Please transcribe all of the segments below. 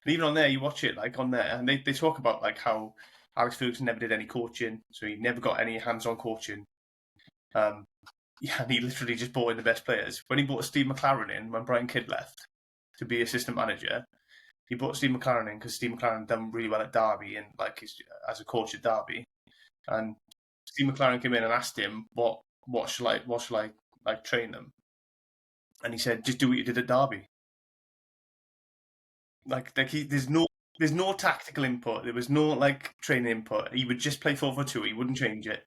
And even on there, you watch it like on there, and they talk about like how Alex Ferguson never did any coaching, so he never got any hands-on coaching. And he literally just brought in the best players. When he brought Steve McLaren in, when Brian Kidd left to be assistant manager, he brought Steve McLaren in because Steve McLaren done really well at Derby and like as a coach at Derby. And Steve McLaren came in and asked him, what shall I like train them? And he said, just do what you did at Derby. There's no tactical input. There was no like training input. He would just play 4-4-2. He wouldn't change it.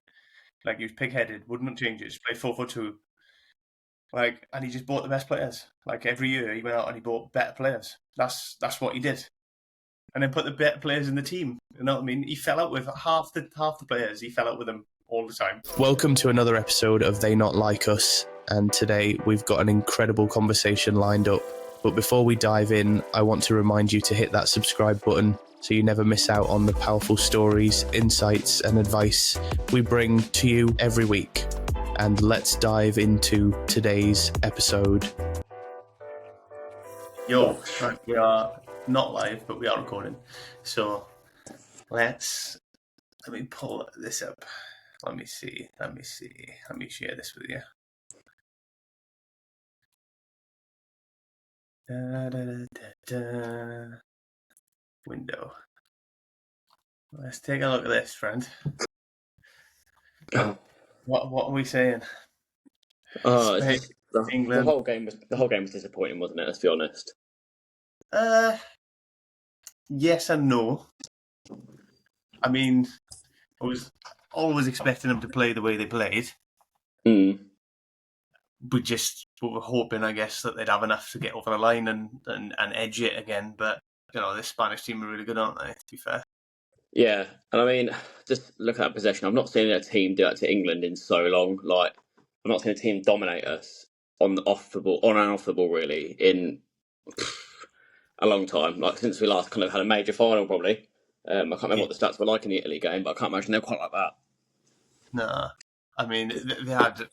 Like he was pig-headed, wouldn't change it. Just play 4-4-2. Like, and he just bought the best players. Like every year, he went out and he bought better players. That's what he did. And then put the better players in the team. You know what I mean? He fell out with half the players. He fell out with them all the time. Welcome to another episode of They Not Like Us. And today we've got an incredible conversation lined up. But before we dive in, I want to remind you to hit that subscribe button so you never miss out on the powerful stories, insights and advice we bring to you every week. And let's dive into today's episode. Yo, we are not live, but we are recording. So let me pull this up. Let me see. Let me share this with you. Window. Let's take a look at this, friend. What are we saying? Spain, England. The whole game was disappointing, wasn't it? Let's be honest. Yes and no. I mean, I was always expecting them to play the way they played. We were hoping, I guess, that they'd have enough to get over the line and edge it again. But, you know, this Spanish team are really good, aren't they, to be fair? Yeah, and I mean, just look at that possession. I've not seen a team do that to England in so long. Like, I've not seen a team dominate us on and off the ball, really, in a long time. Like, since we last kind of had a major final, probably. I can't remember what the stats were like in the Italy game, but I can't imagine they're quite like that. No. I mean, they had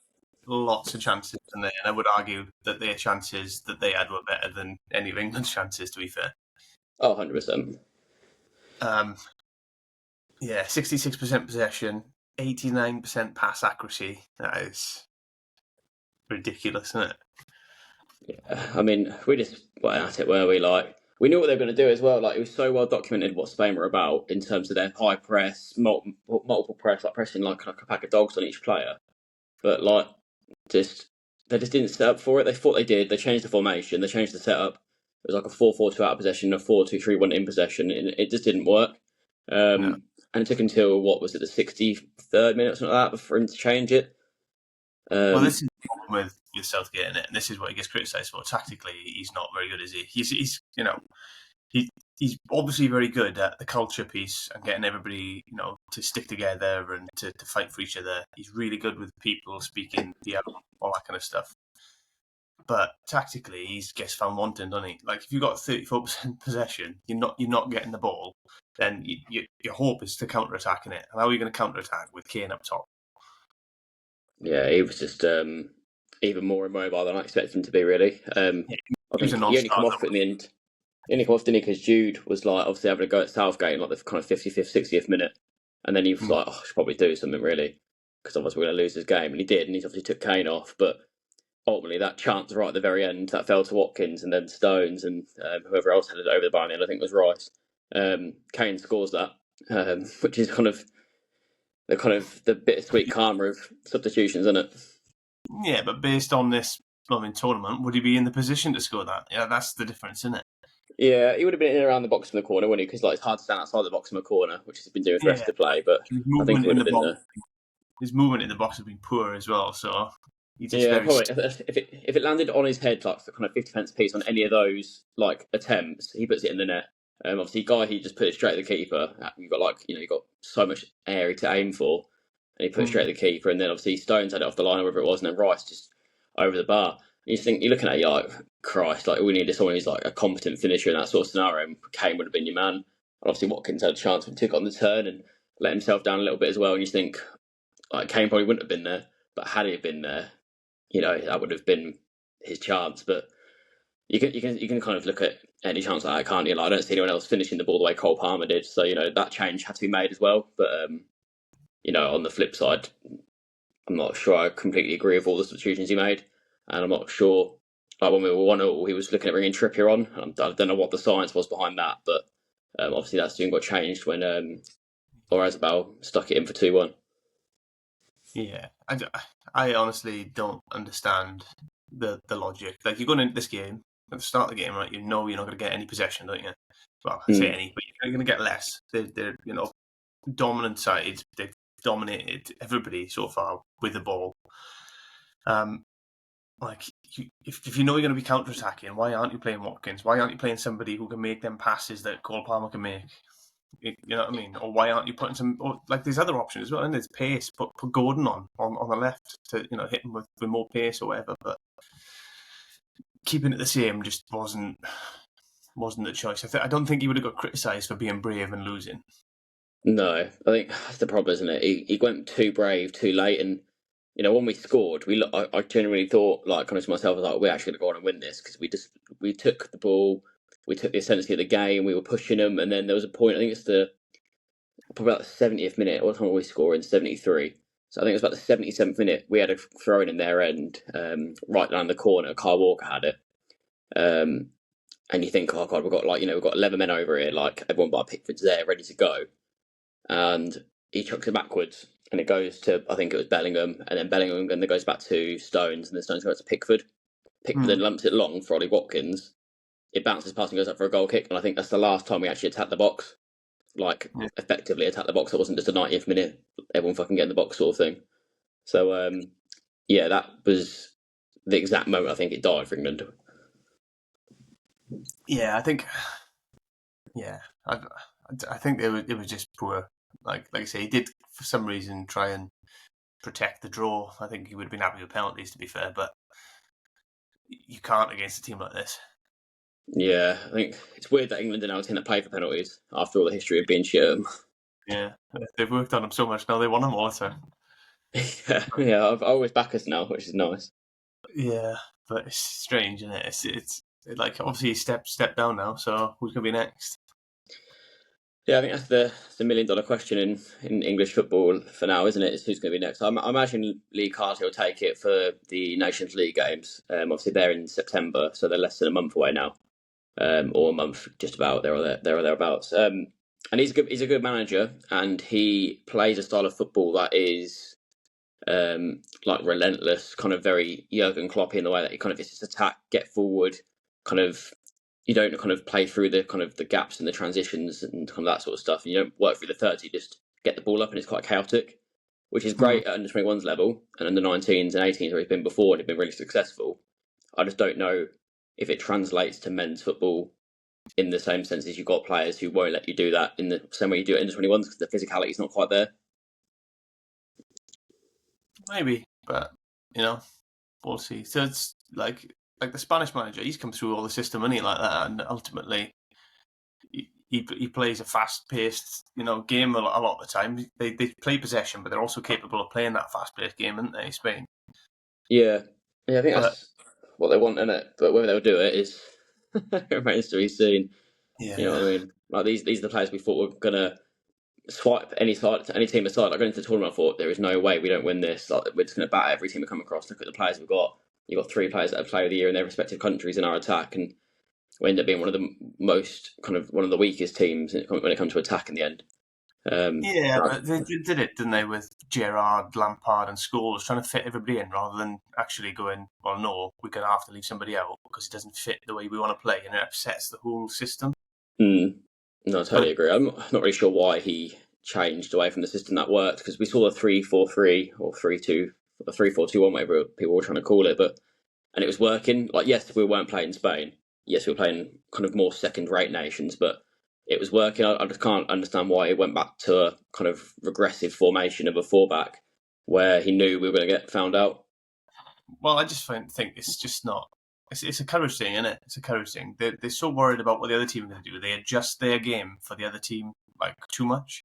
lots of chances, and I would argue that their chances that they had were better than any of England's chances, to be fair. Oh, 100%. Yeah, 66% possession, 89% pass accuracy. That is ridiculous, isn't it? Yeah, I mean, we just went at it, were we? Like, we knew what they were going to do as well. Like, it was so well documented what Spain were about in terms of their high press, multiple press, like pressing like a pack of dogs on each player. But like, they just didn't set up for it. They thought they did. They changed the formation. They changed the setup. It was like a 4-4-2 out of possession, a 4-2-3-1 in possession, and it just didn't work. No. And it took until, what was it, the 63rd minute or something like that for him to change it. Well, this is the problem with Southgate, and this is what he gets criticised for. Tactically, he's not very good, is he? He's obviously very good at the culture piece and getting everybody, to stick together and to fight for each other. He's really good with people speaking, all that kind of stuff. But tactically, he gets found wanting, doesn't he? Like, if you've got 34% possession, you're not getting the ball, then your hope is to counter-attacking it. And how are you going to counter-attack with Kane up top? Yeah, he was just even more immobile than I expected him to be, really. I think he only come off it in the end. He only come off, didn't he? Because Jude was like obviously having a go at Southgate in like the kind of 55th, 60th minute. And then he was like, I should probably do something, really. Because otherwise we're going to lose this game. And he did. And he obviously took Kane off. But ultimately, that chance right at the very end, that fell to Watkins and then Stones and whoever else had it over the bar, I think it was Rice. Kane scores that, which is kind of the bittersweet karma of substitutions, isn't it? Yeah, but based on this tournament, would he be in the position to score that? Yeah, that's the difference, isn't it? Yeah, he would have been in and around the box from the corner, wouldn't he? Because it's hard to stand outside the box from the corner, which he's been doing for the rest of the play. But I think he would have been there. His movement in the box has been poor as well, so probably. If it landed on his head like the kind of 50-pence piece on any of those like attempts, he puts it in the net. Obviously, he just put it straight at the keeper. You've got so much area to aim for, and he put it straight at the keeper. And then obviously Stones had it off the line, or whatever it was, and then Rice just over the bar. And you're looking at it, you're like, Christ, like we needed someone who's like a competent finisher in that sort of scenario. And Kane would have been your man. And obviously Watkins had a chance when he took on the turn and let himself down a little bit as well. And you think like Kane probably wouldn't have been there, but had he been there, that would have been his chance. But you can kind of look at any chance like that, can't you? Like, I don't see anyone else finishing the ball the way Cole Palmer did. So, that change had to be made as well. But, on the flip side, I'm not sure I completely agree with all the substitutions he made. And I'm not sure, like when we were 1-0, he was looking at bringing Trippier on. I don't know what the science was behind that. But obviously that soon got changed when Orazabal stuck it in for 2-1. Yeah, I honestly don't understand the logic. Like, you're going into this game, at the start of the game, right, you're not going to get any possession, don't you? Well, I say any, but you're going to get less. They're dominant side. They've dominated everybody so far with the ball. If you know you're going to be counter-attacking, why aren't you playing Watkins? Why aren't you playing somebody who can make them passes that Cole Palmer can make? You know what I mean? Or why aren't you putting some, there's other options as well, and there's pace. Put Gordon on the left to hit him with more pace or whatever. But keeping it the same just wasn't the choice. I don't think he would have got criticised for being brave and losing. No, I think that's the problem, isn't it? He went too brave too late, and when we scored, I genuinely thought, like, kind of to myself, I was like, we're actually going to go on and win this, because we took the ball, we took the ascendancy of the game, we were pushing them, and then there was a point, I think it's probably about the 70th minute, what time were we scoring? 73. So I think it was about the 77th minute, we had a throw in their end, right down the corner, Kyle Walker had it. And you think, oh God, we've got 11 men over here, like everyone but Pickford's there, ready to go. And he chucks it backwards, and it goes to, I think it was Bellingham, and then Bellingham, and it goes back to Stones, and then Stones goes to Pickford. Pickford then lumps it long for Ollie Watkins. It bounces past and goes up for a goal kick, and I think that's the last time we actually attacked the box. Effectively attacked the box. It wasn't just a 90th minute, everyone fucking get in the box sort of thing. So, that was the exact moment I think it died for England. Yeah, I think it was just poor. Like I say, he did for some reason try and protect the draw. I think he would have been happy with penalties, to be fair, but you can't against a team like this. Yeah, I think it's weird that England are now taking a play for penalties after all the history of being shit. Yeah, they've worked on them so much now, they want them all the time. Yeah, I've always back us now, which is nice. Yeah, but it's strange, isn't it? It's like, obviously step down now, so who's going to be next? Yeah, I think that's the $1 million question in English football for now, isn't it? Is who's going to be next? I imagine Lee Carter will take it for the Nations League games. Obviously, they're in September, so they're less than a month away now, or a month, just about there or thereabouts. And he's a good manager, and he plays a style of football that is like relentless, kind of very Jurgen Klopp in the way that he kind of just attack, get forward, kind of. You don't kind of play through the gaps and the transitions and kind of that sort of stuff. And you don't work through the 30, you just get the ball up, and it's quite chaotic, which is great at under 21's level and under 19s and 18s where he's been before and he's been really successful. I just don't know if it translates to men's football in the same sense as you've got players who won't let you do that in the same way you do it in under 21s because the physicality is not quite there. Maybe, but we'll see. So it's like the Spanish manager, he's come through all the system, and he like that, and ultimately he plays a fast-paced game a lot of the time. They play possession, but they're also capable of playing that fast-paced game, aren't they, Spain? Yeah, I think that's what they want, isn't it? But whether they'll do it is remains to be seen. Yeah. You know what I mean? Like these are the players we thought were gonna swipe any team aside. Like going into the tournament, I thought there is no way we don't win this. Like we're just gonna batter every team we come across. Look at the players we've got. You've got 3 players that have player of the year in their respective countries in our attack, and we end up being one of the weakest teams when it comes to attack in the end. But they did it, didn't they, with Gerrard, Lampard, and Scholes, trying to fit everybody in rather than actually going, well, no, we're going to have to leave somebody out because it doesn't fit the way we want to play, and it upsets the whole system. No, I totally agree. I'm not really sure why he changed away from the system that worked, because we saw the 3-4-3 or 3-2, or 3-4-2-1, whatever people were trying to call it, and it was working. Like, yes, we weren't playing Spain. Yes, we were playing kind of more second-rate nations, but it was working. I just can't understand why he went back to a kind of regressive formation of a 4-back where he knew we were going to get found out. Well, I just think it's just not. It's a courage thing, isn't it? It's a courage thing. They're so worried about what the other team are going to do. They adjust their game for the other team like too much.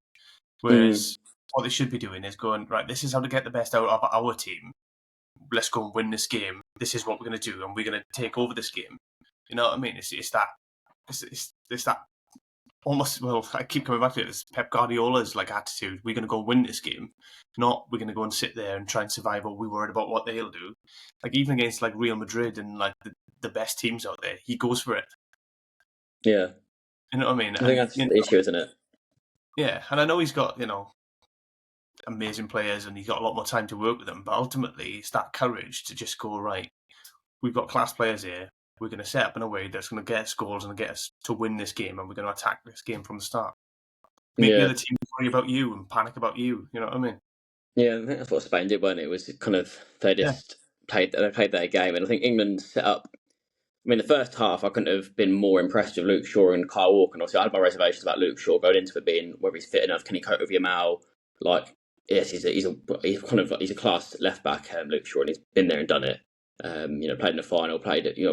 Whereas what they should be doing is going, right, this is how to get the best out of our team. Let's go and win this game. This is what we're going to do, and we're going to take over this game. You know what I mean? It's that. it's that almost, well, I keep coming back to it, it's Pep Guardiola's like attitude. We're going to go win this game, not we're going to go and sit there and try and survive, or we're worried about what they'll do. Like even against like Real Madrid and like the best teams out there, he goes for it. Yeah. You know what I mean? I think that's the issue, isn't it? Yeah, and I know he's got, amazing players and he's got a lot more time to work with them, but ultimately it's that courage to just go, right, we've got class players here, we're going to set up in a way that's going to get us goals and get us to win this game, and we're going to attack this game from the start. Make the other team worry about you and panic about you, you know what I mean? Yeah, I think that's what Spain did, wasn't it? It was kind of, they just played their game, and I think England set up. I mean, the first half, I couldn't have been more impressed with Luke Shaw and Kyle Walker. And obviously, I had my reservations about Luke Shaw going into it being whether he's fit enough. Can he cope with Yamal? Like, yes, he's a class left back, Luke Shaw, and he's been there and done it. Played in the final,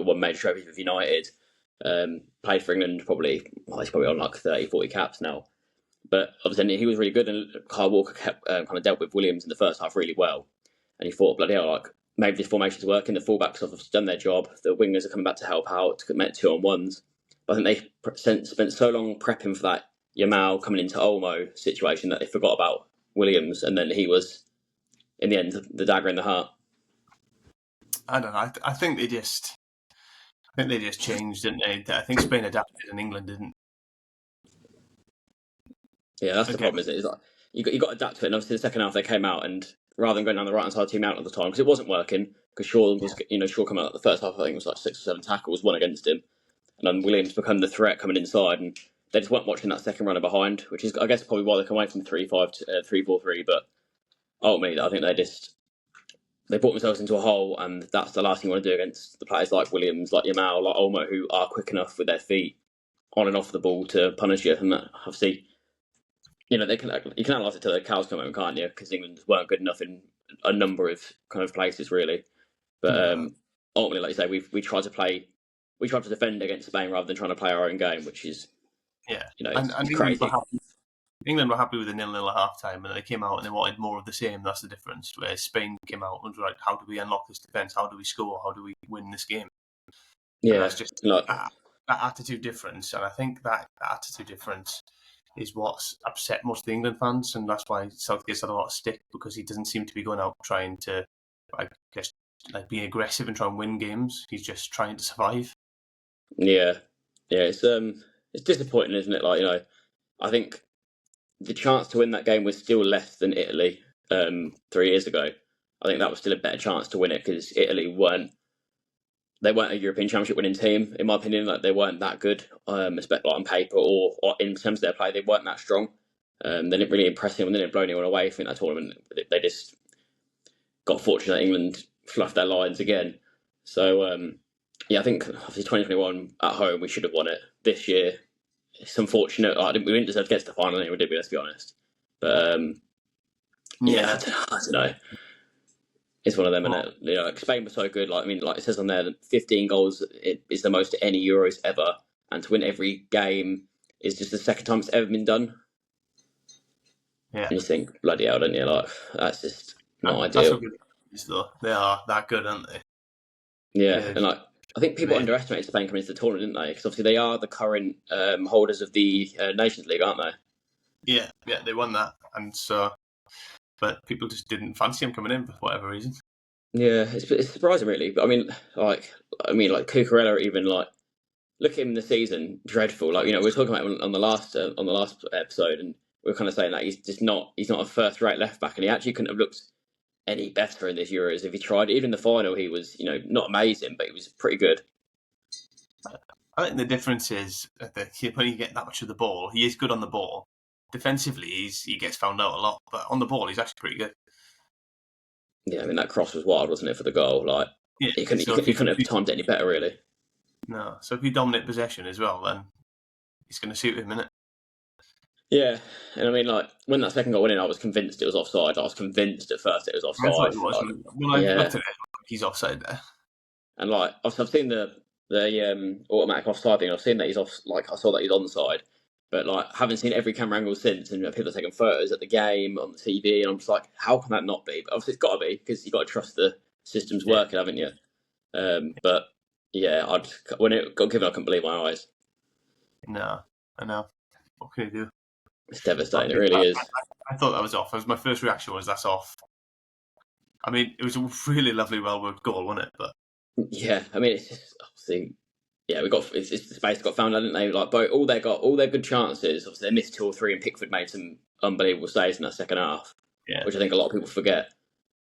won major trophies with United. Played for England he's probably on like 30, 40 caps now. But obviously, he was really good, and Kyle Walker kept kind of dealt with Williams in the first half really well. And he thought, bloody hell, like, maybe this formation's working. The fullbacks have done their job. The wingers are coming back to help out to make 2-on-1s. But I think they spent so long prepping for that Yamal coming into Olmo situation that they forgot about Williams, and then he was, in the end, the dagger in the heart. I don't know. I think they just changed, didn't they? I think Spain adapted and England didn't. Yeah, that's the problem, isn't it? It's like, you got to adapt to it. And obviously, the second half they came out, and rather than going down the right hand side team out at the time, because it wasn't working, because Shaw coming out the first half, I think it was like 6 or 7 tackles, one against him, and then Williams become the threat coming inside, and they just weren't watching that second runner behind, which is, I guess, probably why they come away from 3-5 to 3-4-3. But ultimately, I think they brought themselves into a hole, and that's the last thing you want to do against the players like Williams, like Yamal, like Olmo, who are quick enough with their feet on and off the ball to punish you. And that, obviously, you can analyse it till the cows come home, can't you? Because England weren't good enough in a number of kind of places, really. But ultimately, like you say, we tried to defend against Spain rather than trying to play our own game, which is it's crazy. England were happy with the 0-0 at half time, and they came out and they wanted more of the same. That's the difference. Where Spain came out and was like, how do we unlock this defence? How do we score? How do we win this game? Yeah, and that's just that attitude difference. And I think that attitude difference is what's upset most of the England fans, and that's why Southgate's had a lot of stick, because he doesn't seem to be going out trying to, I guess, like be aggressive and try and win games. He's just trying to survive. Yeah, it's disappointing, isn't it? Like, I think the chance to win that game was still less than Italy 3 years ago. I think that was still a better chance to win it, because Italy weren't a European Championship winning team, in my opinion. Like, they weren't that good, especially on paper or in terms of their play. They weren't that strong. They didn't really impress anyone. They didn't blow anyone away from that tournament. They just got fortunate that England fluffed their lines again. So, I think obviously 2021 at home, we should have won it. This year, it's unfortunate. We didn't deserve to get to the final anyway, did we? Let's be honest. But I don't know. It's one of them, and Spain was so good. Like it says on there, 15 goals is the most at any Euros ever, and to win every game is just the second time it's ever been done. Yeah, and you think, bloody hell, don't you? Like, that's just not ideal. Though. They are that good, aren't they? Yeah, and I think people underestimated Spain coming into the tournament, didn't they? Because obviously they are the current holders of the Nations League, aren't they? Yeah, they won that, and so. But people just didn't fancy him coming in for whatever reason. Yeah, it's surprising, really. But I mean, Cucurella, even look at him in the season, dreadful. We were talking about him on the last episode, and we were kind of saying that he's not a first-rate left back, and he actually couldn't have looked any better in this Euros if he tried. Even in the final, he was not amazing, but he was pretty good. I think the difference is that when you get that much of the ball, he is good on the ball. Defensively, he gets found out a lot, but on the ball, he's actually pretty good. Yeah, I mean, that cross was wild, wasn't it, for the goal? He couldn't have timed it any better, really. No, so if you dominate possession as well, then it's going to suit him, innit? Yeah, and I mean, when that second goal went in, I was convinced it was offside. I was convinced at first it was offside. I thought it was. When I looked at it, he's offside there. And I've seen the automatic offside thing. I've seen that he's off. I saw that he's onside. But haven't seen every camera angle since, and people are taking photos at the game on the TV, and I'm just like, how can that not be? But obviously, it's got to be, because you've got to trust the system's working, haven't you? But yeah, when it got given, I couldn't believe my eyes. No, I know. What can you do? It's devastating. It really is. I thought that was off. My first reaction was that's off. I mean, it was a really lovely, well-worked goal, wasn't it? But yeah, I mean, it's just obviously, yeah, it's the space got found, didn't they? Like, both all their good chances. Obviously, they missed 2 or 3, and Pickford made some unbelievable saves in that second half, which I think a lot of people forget.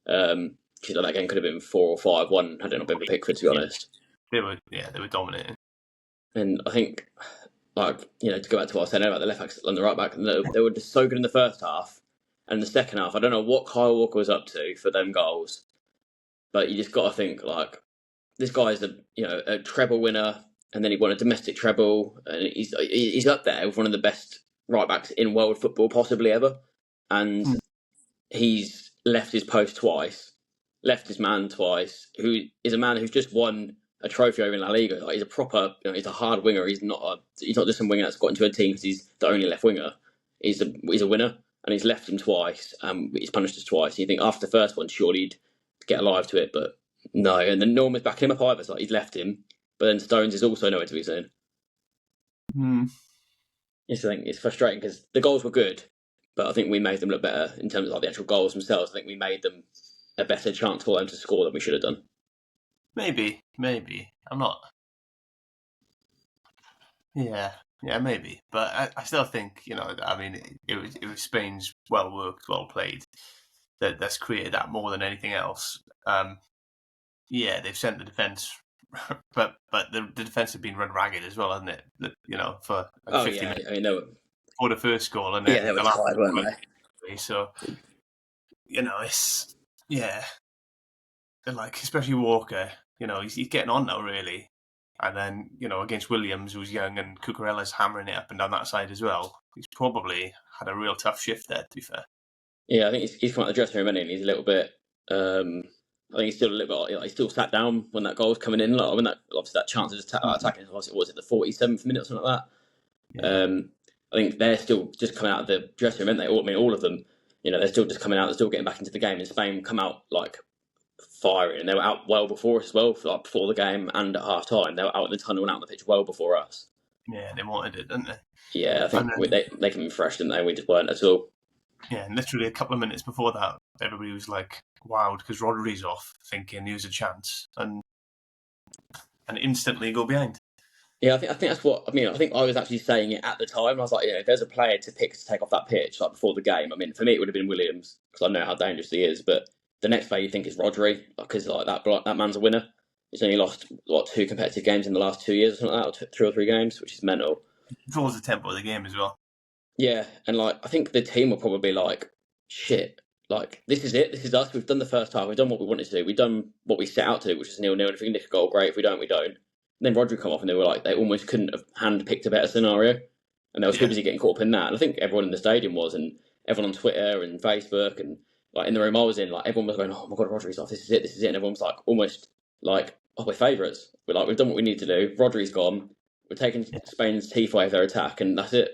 Because that game could have been 4 or 5-1 had it not been for Pickford, to be honest. They were dominating. And I think, like, to go back to what I was saying about the left back and the right back, they were just so good in the first half, and in the second half, I don't know what Kyle Walker was up to for them goals, but you just got to think, like, this guy's a treble winner, and then he won a domestic treble, and he's up there with one of the best right backs in world football possibly ever, and he's left his post twice, left his man twice, who is a man who's just won a trophy over in La Liga. Like, he's a proper, he's a hard winger. He's not just some winger that's got into a team because he's the only left winger. He's a winner, and he's left him twice. He's punished us twice. And you think after the first one, surely he'd get alive to it, but no. And then Norman's backing him up either. So, like, he's left him, but then Stones is also nowhere to be seen. It's frustrating because the goals were good, but I think we made them look better in terms of like the actual goals themselves. I think we made them a better chance for them to score than we should have done. Maybe. I'm not. Yeah, maybe. But I still think, I mean, it was Spain's well worked, well played that's created that more than anything else. Yeah, they've sent the defence, but the defence have been run ragged as well, hasn't it? For 50 minutes. I mean, for the first goal, and then they were tired, weren't they? So, it's like, especially Walker, he's getting on now, really. And then, against Williams, who's young, and Cucurella's hammering it up and down that side as well. He's probably had a real tough shift there, to be fair. Yeah, I think he's come out of the dressing room, and he's a little bit. I think he's still a little bit. He still sat down when that goal was coming in. Like, when that chance of attacking, was it the 47th minute or something like that? Yeah. I think they're still just coming out of the dressing room, aren't they? All of them. They're still just coming out. They're still getting back into the game. And Spain come out like firing, and they were out well before us as well. Before the game and at half time, they were out in the tunnel and out on the pitch well before us. Yeah, they wanted it, didn't they? Yeah, I think they came in fresh, didn't they? We just weren't at all. Yeah, and literally a couple of minutes before that, everybody was like wowed because Rodri's off, thinking here's a chance, and instantly go behind. Yeah, I think that's what I mean. I think I was actually saying it at the time. I was like, if there's a player to pick to take off that pitch like before the game, I mean, for me it would have been Williams because I know how dangerous he is. But the next player you think is Rodri because like that man's a winner. He's only lost 2 competitive games in the last 2 years or something like that, or 2 or 3 games, which is mental. It draws the tempo of the game as well. Yeah, and like I think the team will probably like, shit, like this is it. This is us. We've done the first half. We've done what we wanted to do. We've done what we set out to, which is 0-0. And if we can nick a goal, great. If we don't, we don't. And then Rodri come off, and they were like, they almost couldn't have handpicked a better scenario, and they were too busy getting caught up in that. And I think everyone in the stadium was, and everyone on Twitter and Facebook, and like in the room I was in, like everyone was going, "Oh my god, Rodri's off! This is it! And everyone was like, almost like, "Oh, we're favourites. We've done what we need to do. Rodri's gone. We're taking Spain's teeth away of their attack, and that's it."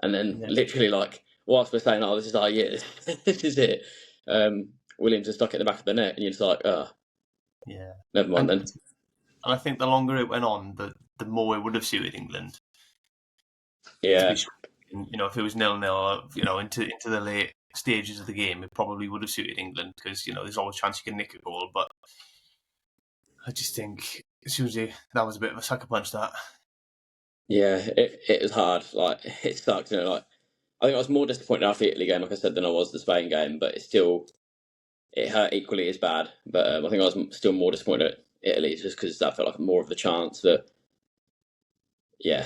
And then literally, like, whilst we're saying, "Oh, this is our year. This is it," Williams is stuck at the back of the net, and you're just like, never mind then. And I think the longer it went on, the more it would have suited England. Yeah. If it was 0-0, into the late stages of the game, it probably would have suited England because, there's always a chance you can nick a goal. But I just think that was a bit of a sucker punch, that. Yeah, it was hard. Like, it sucked. Like, I think I was more disappointed after the Italy game, like I said, than I was the Spain game. But it hurt equally as bad. But I think I was still more disappointed at Italy just because that felt like more of the chance. But yeah,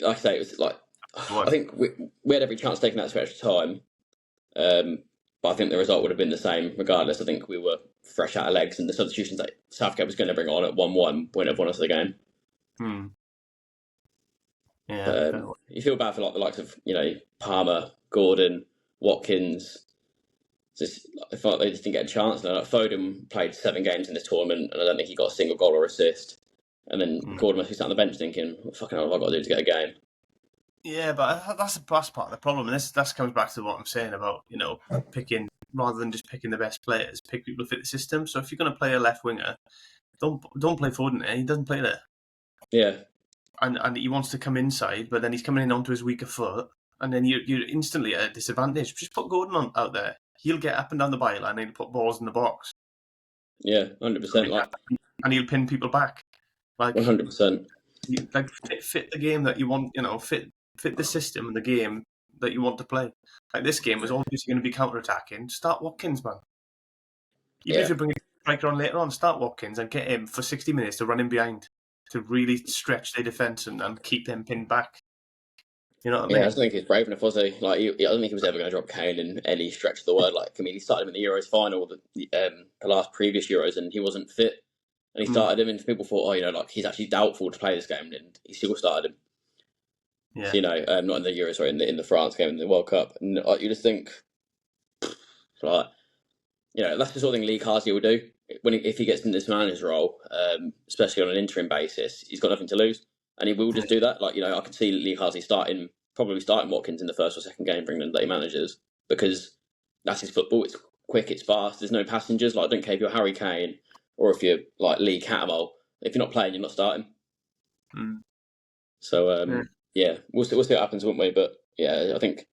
like I say, it was like I think we had every chance taking that extra time. But I think the result would have been the same regardless. I think we were fresh out of legs, and the substitutions that Southgate was going to bring on at 1-1 wouldn't have won us the game. Yeah, you feel bad for like the likes of Palmer, Gordon, Watkins. I felt like they just didn't get a chance. Like, Foden played 7 games in this tournament, and I don't think he got a single goal or assist. And then Gordon must be sat on the bench thinking, "What fucking hell have I got to do to get a game?" Yeah, but that's part of the problem, and that comes back to what I'm saying about picking rather than just picking the best players, pick people who fit the system. So if you're going to play a left winger, don't play Foden there. He doesn't play there. Yeah, and he wants to come inside, but then he's coming in onto his weaker foot, and then you're instantly at a disadvantage. Just put Gordon out there. He'll get up and down the byline and he'll put balls in the box. Yeah, 100%. And he'll pin people back. 100%. Fit the game that you want. Fit the system and the game that you want to play. Like this game was obviously going to be counter-attacking. Start Watkins, man. Even if you bring a striker on later on, start Watkins and get him for 60 minutes to run in behind, to really stretch their defence and keep them pinned back. You know what I mean? Yeah, I don't think he's brave enough, was he? I don't think he was ever going to drop Kane in any stretch of the word. He started him in the Euros final, the last previous Euros, and he wasn't fit. And he started him, and people thought, he's actually doubtful to play this game, and he still started him. Yeah. So, not in the Euros, sorry, in the France game, in the World Cup. And you just think, that's the sort of thing Lee Carsley will do if he gets in this manager's role, especially on an interim basis. He's got nothing to lose, and he will just do that. I can see Lee Carsley probably starting Watkins in the first or second game for England that he manages, because that's his football. It's quick, it's fast. There's no passengers. I don't care if you're Harry Kane or if you're Lee Cattermole. If you're not playing, you're not starting. So we'll see what happens, won't we? But yeah, I think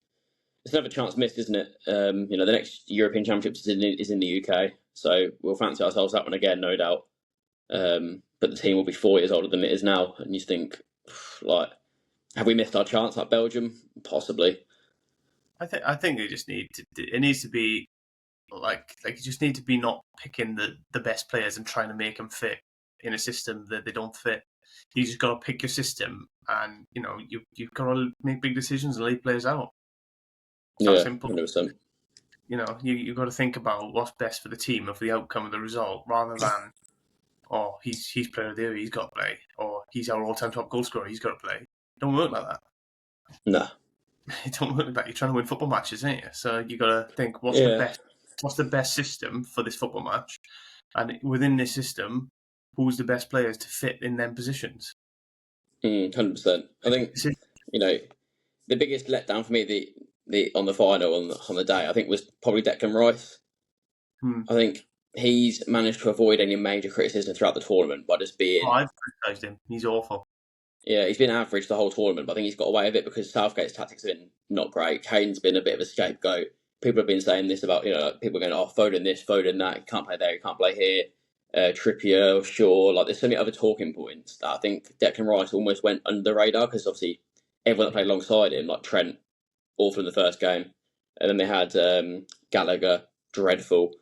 it's another chance missed, isn't it? The next European Championships is in the UK, so we'll fancy ourselves that one again, no doubt. But the team will be 4 years older than it is now, and you think, have we missed our chance like Belgium? Possibly. I think they just need to. It needs to be you just need to be not picking the best players and trying to make them fit in a system that they don't fit. You just got to pick your system, and you've got to make big decisions and leave players out. It's that simple. 100%. You've got to think about what's best for the team, of the outcome of the result, rather than, he's player of the year, he's got to play, or he's our all-time top goal scorer, he's got to play. It don't work like that. No. It don't work like that. You're trying to win football matches, ain't you? So you got to think, what's the best system for this football match, and within this system, who's the best players to fit in them positions? 100%. I think the biggest letdown for me on the final on the day, I think, was probably Declan Rice. I think he's managed to avoid any major criticism throughout the tournament by just being. I've criticised him. He's awful. Yeah, he's been average the whole tournament, but I think he's got away with it because Southgate's tactics have been not great. Kane's been a bit of a scapegoat. People have been saying this about, people going, Foden this, Foden that, he can't play there, he can't play here. Trippier, Shaw, there's so many other talking points that I think Declan Rice almost went under the radar, because obviously everyone that played alongside him, like Trent, awful in the first game, and then they had Gallagher, dreadful,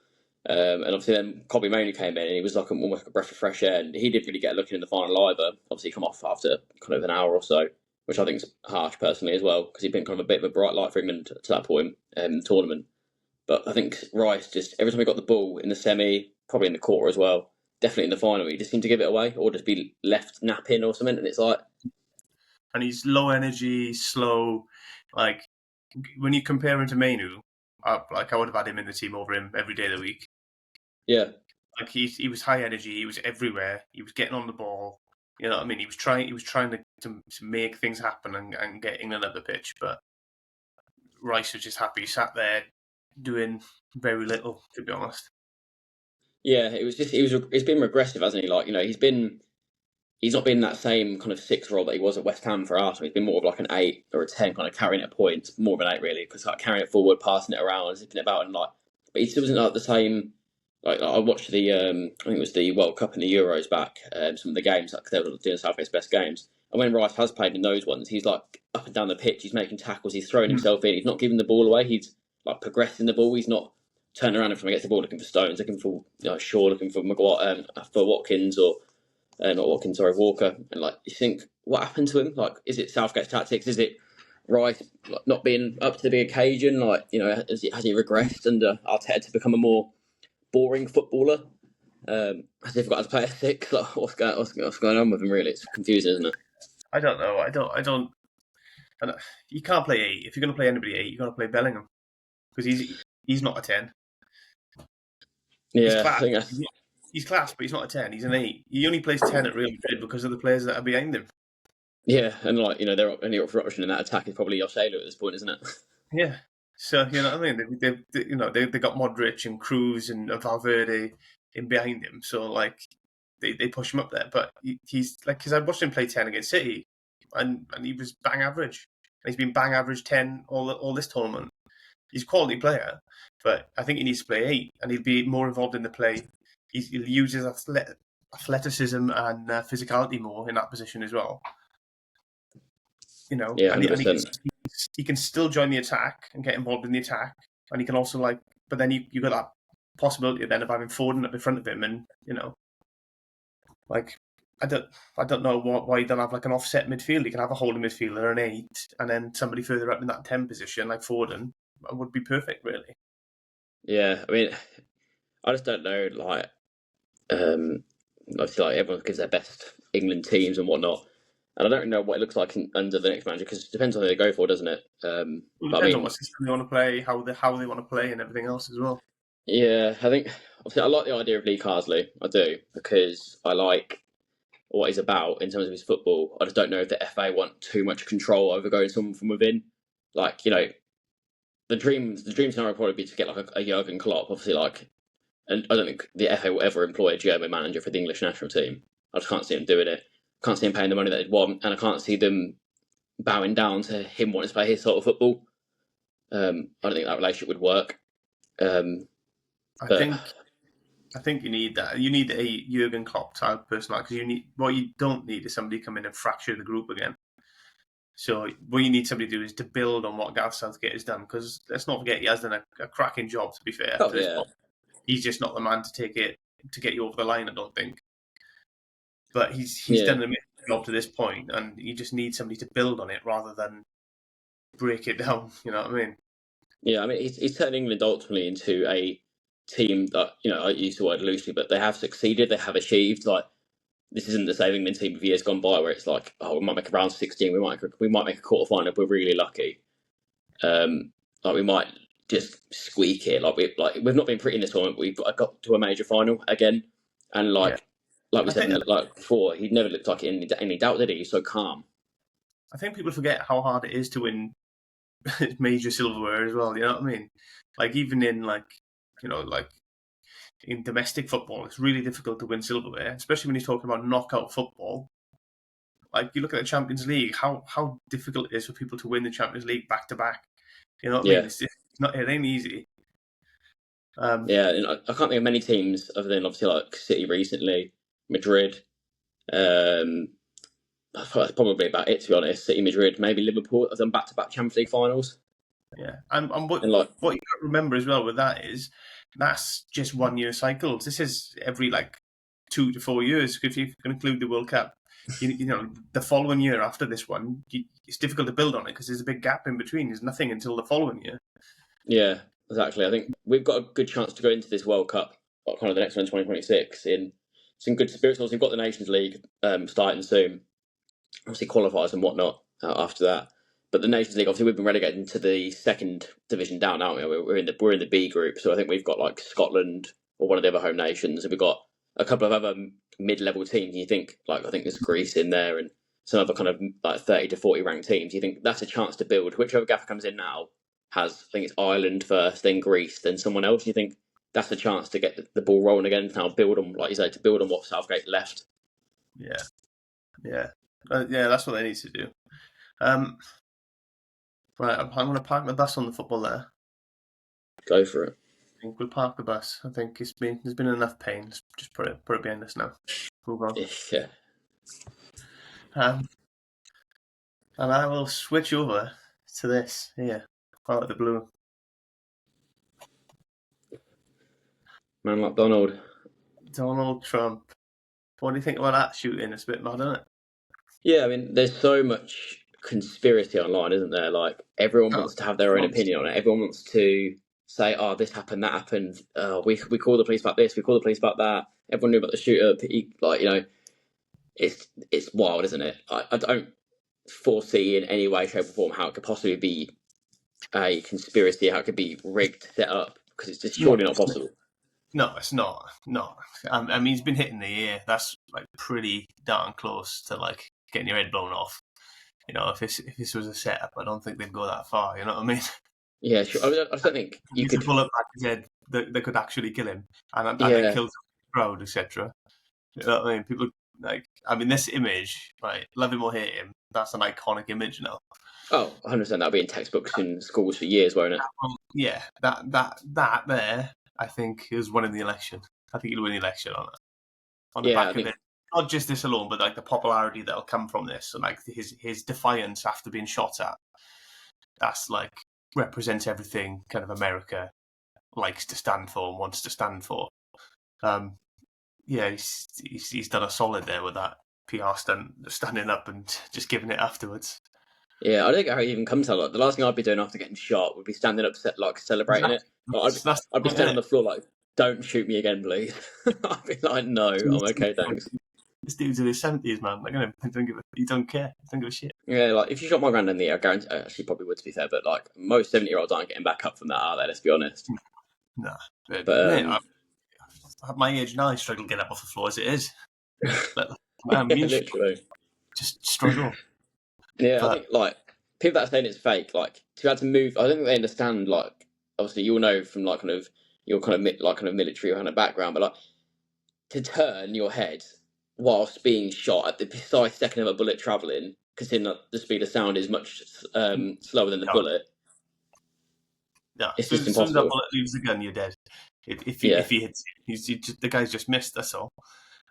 and obviously then Kobbie Mainoo came in and he was almost a breath of fresh air, and he didn't really get a look in the final either. Obviously come off after kind of an hour or so, which I think is harsh personally as well, because he'd been kind of a bit of a bright light for England to that point in the tournament. But I think Rice, just every time he got the ball in the semi, probably in the quarter as well, definitely in the final, he just seemed to give it away or just be left napping or something. And it's and he's low energy, slow. When you compare him to Mainoo, I would have had him in the team over him every day of the week. Yeah. He was high energy. He was everywhere. He was getting on the ball. You know what I mean? He was trying to make things happen and get England up the pitch. But Rice was just happy. He sat there doing very little, to be honest. Yeah, he's been regressive, hasn't he? He's not been that same kind of 6 role that he was at West Ham for Arsenal. He's been more of an 8 or a 10, kind of carrying it at points, more of an 8 really, because carrying it forward, passing it around, zipping it about, but he still wasn't the same. I watched the I think it was the World Cup and the Euros back, some of the games, they were doing Southgate's best games, and when Rice has played in those ones, he's up and down the pitch, he's making tackles, he's throwing himself in, he's not giving the ball away, he's progressing the ball, he's not turning around and from against the ball looking for Stones, looking for Shaw, looking for Maguire, for Watkins or not Watkins, sorry, Walker, and you think, what happened to him? Is it Southgate's tactics? Is it Rice not being up to the big occasion? Has he regressed under Arteta to become a more boring footballer? Has he forgotten to play a 6? What's going on with him? Really, it's confusing, isn't it? I don't know. I don't. You can't play 8 if you're going to play anybody 8. You got to play Bellingham, because he's not a 10. Yeah, he's class, but he's not a 10. He's an 8. He only plays 10 at Real Madrid because of the players that are behind him. Yeah, and they're only option in that attack is probably Joselu at this point, isn't it? Yeah. So you know what I mean? They got Modric and Cruz and Valverde in behind him. So they push him up there. But he's like, because I watched him play 10 against City, and he was bang average. And he's been bang average 10 all this tournament. He's a quality player, but I think he needs to play 8, and he'll be more involved in the play. He'll use his athleticism and physicality more in that position as well. You know, yeah, and he can still join the attack and get involved in the attack, and he can also but then you got that possibility then of having Foden at the front of him, and you know, like I don't know why you don't have like an offset midfield. You can have a holding midfielder, an 8, and then somebody further up in that 10 position like Foden. That would be perfect, really. Yeah, I mean, I just don't know, like, obviously, like, everyone gives their best England teams and whatnot, and I don't know what it looks like under the next manager, because it depends on who they go for, doesn't it? It depends on what system they want to play, how they want to play, and everything else as well. Yeah, I think, obviously, I like the idea of Lee Carsley, I do, because I like what he's about in terms of his football. I just don't know if the FA want too much control over going someone from within. Like, you know, the dream scenario would probably be to get like a Jurgen Klopp, obviously, like, and I don't think the FA will ever employ a German manager for the English national team. I just can't see him doing it. Can't see him paying the money that they'd want, and I can't see them bowing down to him wanting to play his sort of football. I don't think that relationship would work. I think you need that. You need a Jurgen Klopp type person, because what you don't need is somebody come in and fracture the group again. So what you need somebody to do is to build on what Gareth Southgate has done, because let's not forget he has done a cracking job. To be fair, he's just not the man to get you over the line, I don't think. But he's done an amazing job to this point, and you just need somebody to build on it rather than break it down. You know what I mean? Yeah, I mean he's turned England ultimately into a team that, you know, I use the word loosely, but they have succeeded, they have achieved. Like, this isn't the same England team of years gone by where it's like, oh, we might make a round 16, we might make a quarter final if we're really lucky. Like, we might just squeak it. Like we've not been pretty in this tournament. We've got to a major final again, and like we said before, he never looked like any doubt, did he? He's so calm. I think people forget how hard it is to win major silverware as well. You know what I mean? Like, even in in domestic football, it's really difficult to win silverware, especially when you're talking about knockout football. Like, you look at the Champions League, how difficult it is for people to win the Champions League back to back. You know what I mean? It ain't easy. Yeah, and I can't think of many teams other than obviously like City recently, Madrid. That's probably about it, to be honest. City, Madrid, maybe Liverpool have done back-to-back Champions League finals. Yeah, and what you got to remember as well with that is that's just 1 year cycles. This is every 2 to 4 years. If you can include the World Cup, you know, the following year after this one, it's difficult to build on it because there's a big gap in between. There's nothing until the following year. Yeah, exactly. I think we've got a good chance to go into this World Cup, kind of the next one in 2026, in some good spirits. Also, we've got the Nations League starting soon. Obviously, qualifiers and whatnot after that. But the Nations League, obviously, we've been relegated into the second division down, aren't we? We're in the B group, so I think we've got like Scotland or one of the other home nations, and we've got a couple of other mid-level teams. You think, I think there's Greece in there and some other kind of 30 to 40 ranked teams. You think that's a chance to build. Whichever gaffer comes in now has, I think it's Ireland first, then Greece, then someone else. You think that's a chance to get the ball rolling again. Now build on, like you said, to build on what Southgate left. Yeah, that's what they need to do. Right, I'm going to park the bus on the football there. Go for it. I think we'll park the bus. I think there's been enough pain. Let's just put it behind us now. Move on. Yeah. And I will switch over to this here, out of the blue. Man like Donald Trump. What do you think about that shooting? It's a bit mad, isn't it? Yeah, I mean, there's so much conspiracy online, isn't there? Like, everyone wants to have their own opinion on it. Everyone wants to say, oh, this happened, that happened. We call the police about this, we call the police about that. Everyone knew about the shooter. It's wild, isn't it? I don't foresee in any way, shape, or form how it could possibly be a conspiracy, how it could be rigged, set up, because it's just surely not possible. No, it's not. No, I mean, he's been hitting the ear. That's pretty darn close to getting your head blown off. You know, if this was a setup, I don't think they'd go that far. You know what I mean? Yeah, sure. I don't think you could pull up at his head that could actually kill him, and then kill the crowd, etc. You know what I mean? People this image, right? Love him or hate him, that's an iconic image now. Oh, 100%. That'll be in textbooks in schools for years, won't it? Yeah, that there, I think, is winning the election. I think he'll win the election on the back of it. Not just this alone, but like the popularity that'll come from this, and like his defiance after being shot at. That's like represents everything kind of America likes to stand for and wants to stand for. He's done a solid there with that PR stunt, standing up and just giving it afterwards. Yeah, I don't think how it even comes to that. The last thing I'd be doing after getting shot would be standing up, like celebrating it. Like, I'd be standing on the floor like, "Don't shoot me again, please." I'd be like, "No, I'm okay, thanks." This dude's in his 70s, man. Like, he don't care. He don't give a shit. Yeah, like if you shot my granddad in the air, I guarantee, actually probably would, to be fair. But like most 70-year-olds aren't getting back up from that, are they? Let's be honest. Nah, but at my age now, I struggle to get up off the floor as it is. Literally, just struggle. Yeah, I think like people that are saying it's fake, like to have to move. I don't think they understand. Like, obviously, you'll know from like kind of your kind of military kind of background, but like to turn your head whilst being shot at the precise second of a bullet travelling, considering that the speed of sound is much slower than the bullet. Yeah, it's just impossible. As soon as that bullet leaves the gun, you're dead. If he hits it, the guy's just missed. That's all.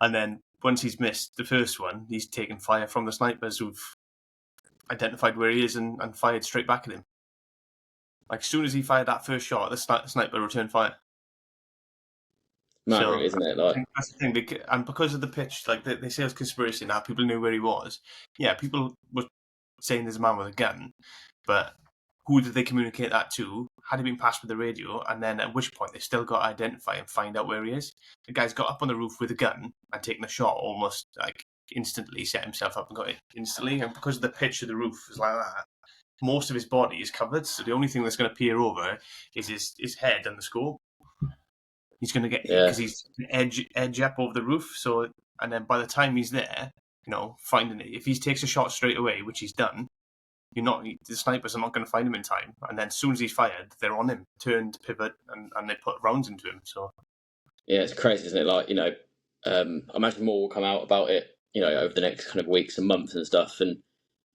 And then once he's missed the first one, he's taken fire from the snipers who've identified where he is and fired straight back at him. Like as soon as he fired that first shot, the sniper returned fire. Mad, isn't it? Like that's the thing, and because of the pitch, like they say it's conspiracy now. People knew where he was. Yeah, people were saying there's a man with a gun, but who did they communicate that to? Had he been passed with the radio, and then at which point they still got to identify and find out where he is. The guy's got up on the roof with a gun and taken a shot almost like instantly, set himself up and got it instantly. And because of the pitch of the roof is like that, most of his body is covered. So the only thing that's going to peer over is his head and the scope. He's going to get because he's edge up over the roof. So, and then by the time he's there, finding it, if he takes a shot straight away, which he's done, the snipers are not going to find him in time. And then as soon as he's fired, they're on him, turned, pivot, and they put rounds into him. So, yeah, it's crazy, isn't it? Like, I imagine more will come out about it, over the next kind of weeks and months and stuff. And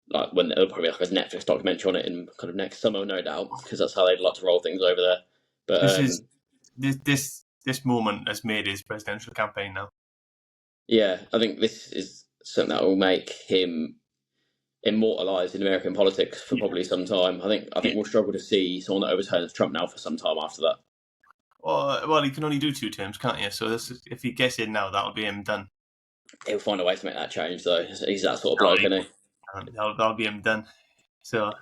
like when there'll probably like a Netflix documentary on it in kind of next summer, no doubt, because that's how they'd like to roll things over there. But this moment has made his presidential campaign now. Yeah, I think this is something that will make him immortalised in American politics for probably some time. I think we'll struggle to see someone that overturns Trump now for some time after that. Well, he can only do 2 terms, can't he? So if he gets in now, that'll be him done. He'll find a way to make that change, though. He's that sort of bloke, isn't he? That'll be him done. So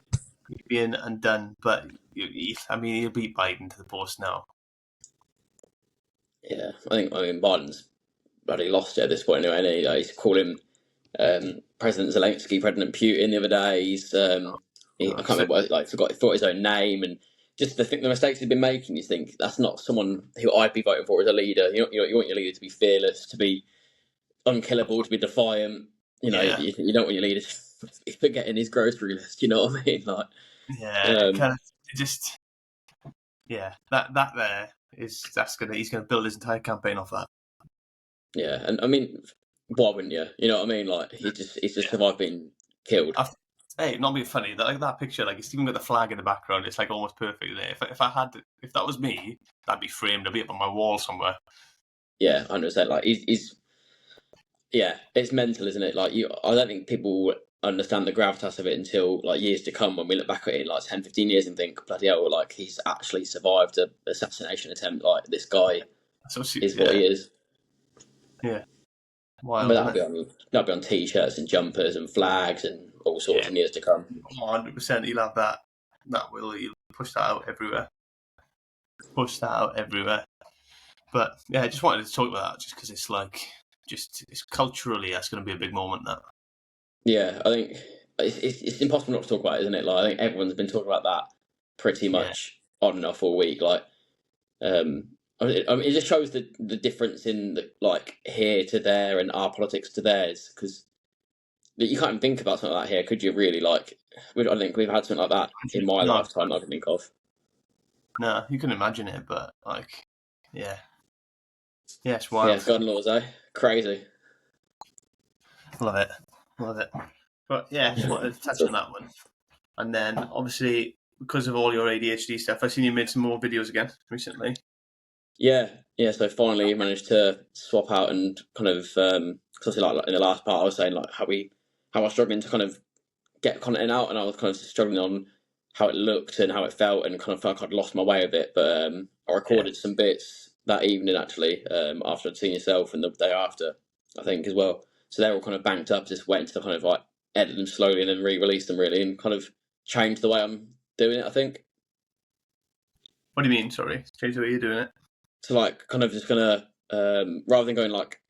he'll be in and done. But he'll beat Biden to the post now. Yeah, I mean Biden's bloody lost it at this point anyway. He's calling President Zelensky President Putin the other day. He's I can't remember forgot his own name, and just the mistakes he's been making. You think that's not someone who I'd be voting for as a leader. You want your leader to be fearless, to be unkillable, to be defiant. You don't want your leader to be forgetting his grocery list. You know what I mean? Like, that there is he's gonna build his entire campaign off that. Yeah, and I mean, why wouldn't you? You know what I mean? Like he's just survived being killed. Hey, not being funny. That picture, like it's even got the flag in the background. It's like almost perfect there. If that was me, that'd be framed. I'd be up on my wall somewhere. Yeah, 100%. Like he's it's mental, isn't it? Like I don't think people understand the gravitas of it until like years to come when we look back at it in like 10, 15 years and think, bloody hell, like he's actually survived an assassination attempt. Like this guy what he is. Yeah. Wild, but that'll be on t-shirts and jumpers and flags and all sorts in years to come. 100%. He'll have that. He'll push that out everywhere. But yeah, I just wanted to talk about that just because it's like, it's culturally, that's going to be a big moment. That. Yeah, I think it's impossible not to talk about it, isn't it? Like I think everyone's been talking about that pretty much on and off all week. Like, it just shows the difference in the like here to there and our politics to theirs, because you can't even think about something like that here, could you? Really, like I don't think we've had something like that in my lifetime that I can think of. No, you can imagine it, but like, it's wild. Yeah, gun laws, crazy. Love it. But yeah, just wanted to touch on that one. And then obviously, because of all your ADHD stuff, I've seen you made some more videos again recently. Yeah. So finally managed to swap out and kind of obviously like in the last part I was saying like how I was struggling to kind of get content out, and I was kind of struggling on how it looked and how it felt, and kind of felt like I'd lost my way a bit. But I recorded some bits that evening actually after I'd seen yourself, and the day after I think as well. So they're all kind of banked up, just waiting to kind of like edit them slowly and then re-release them really, and kind of change the way I'm doing it, I think. What do you mean? Sorry, change the way you're doing it. So like kind of just gonna rather than going like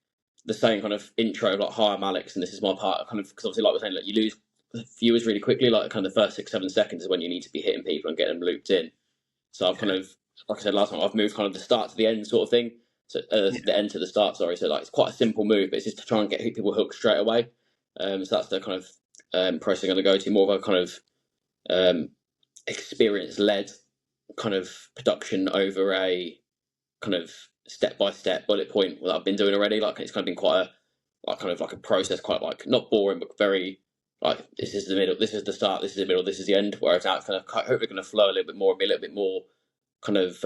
the same kind of intro like, hi, I'm Alex and this is my part, kind of, because obviously like we're saying, like you lose viewers really quickly, like kind of the first 6-7 seconds is when you need to be hitting people and getting them looped in. So I've kind of, like I said last time, I've moved kind of the start to the end sort of thing. So the end to the start, sorry. So like it's quite a simple move, but it's just to try and get people hooked straight away. So that's the kind of process I'm going to go to, more of a kind of experience-led kind of production over a kind of step-by-step bullet point that I've been doing already. Like it's kind of been quite a like kind of like a process, quite like not boring but very like this is the middle, this is the start, this is the middle, this is the end. Whereas now it's kind of hopefully going to flow a little bit more and be a little bit more kind of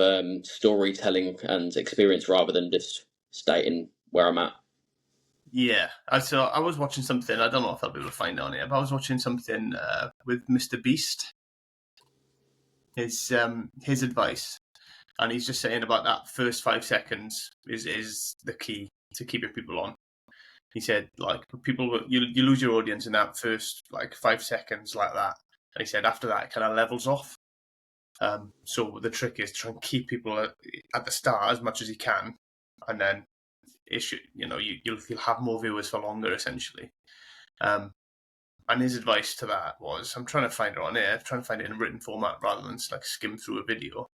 storytelling and experience rather than just stating where I'm at. Yeah, so I was watching something. I don't know if I'll be able to find it on here, but I was watching something with Mr. Beast. His advice, and he's just saying about that first 5 seconds is the key to keeping people on. He said, like, people you lose your audience in that first like 5 seconds like that, and he said after that it kind of levels off. So the trick is to try and keep people at the start as much as you can, and then you'll have more viewers for longer essentially. And his advice to that was, I'm trying to find it on here, trying to find it in a written format rather than like skim through a video,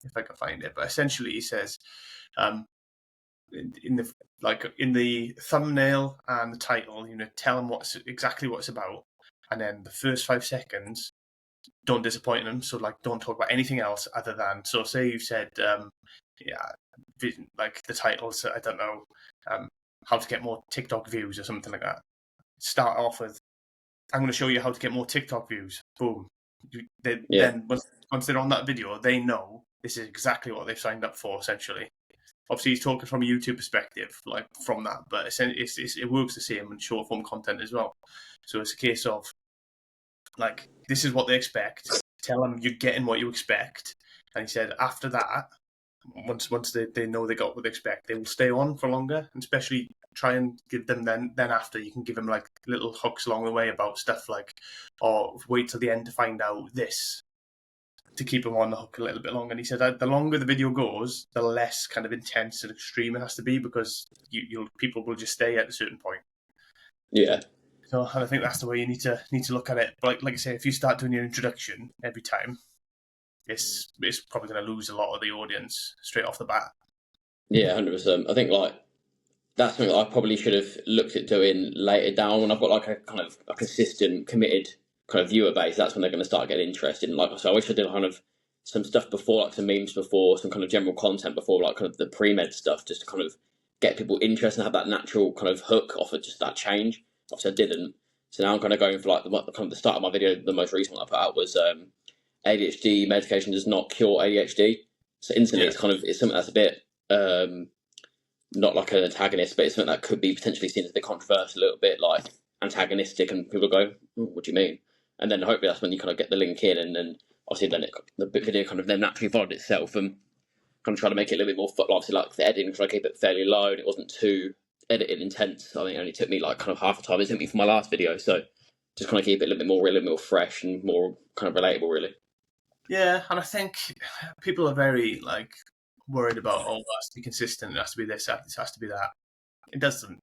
if I can find it. But essentially, he says, in the thumbnail and the title, tell them exactly what it's about, and then the first 5 seconds, don't disappoint them. So like, don't talk about anything else other than. So say you've said, like the titles, I don't know, how to get more TikTok views or something like that. Start off with, I'm going to show you how to get more TikTok views. Boom. Then once they're on that video, they know this is exactly what they've signed up for, essentially. Obviously, he's talking from a YouTube perspective, like from that, but it works the same in short form content as well. So it's a case of, like, this is what they expect. Tell them you're getting what you expect. And he said after that, once they know they got what they expect, they will stay on for longer, and especially try and give them then after you can give them like little hooks along the way about stuff like, or wait till the end to find out this, to keep them on the hook a little bit longer. And he said that the longer the video goes, the less kind of intense and extreme it has to be, because people will just stay at a certain point. Yeah. So I think that's the way you need to look at it. But like I say, if you start doing your introduction every time, it's probably going to lose a lot of the audience straight off the bat. Yeah, 100%. I think like that's something that I probably should have looked at doing later down when I've got like a kind of a consistent, committed kind of viewer base. That's when they're going to start getting interested. And like I said, I wish I did kind of some stuff before, like some memes before, some kind of general content before, like kind of the pre-med stuff, just to kind of get people interested and have that natural kind of hook off of just that change. Obviously, I didn't. So now I'm kind of going for like the kind of the start of my video. The most recent one I put out was ADHD medication does not cure ADHD. So instantly, it's something that's a bit not like an antagonist, but it's something that could be potentially seen as a bit controversial, a little bit like antagonistic, and people go, "What do you mean?" And then hopefully that's when you kind of get the link in, and then obviously then the video kind of then naturally followed itself, and kind of try to make it a little bit more obviously like the editing, try to keep it fairly low, and it wasn't too edited intense. I think it only took me like kind of half the time it took me for my last video, so just kind of keep it a little bit more real, a little bit more fresh and more kind of relatable, really. Yeah, and I think people are very like worried about, it has to be consistent, it has to be this, it has to be that. It doesn't.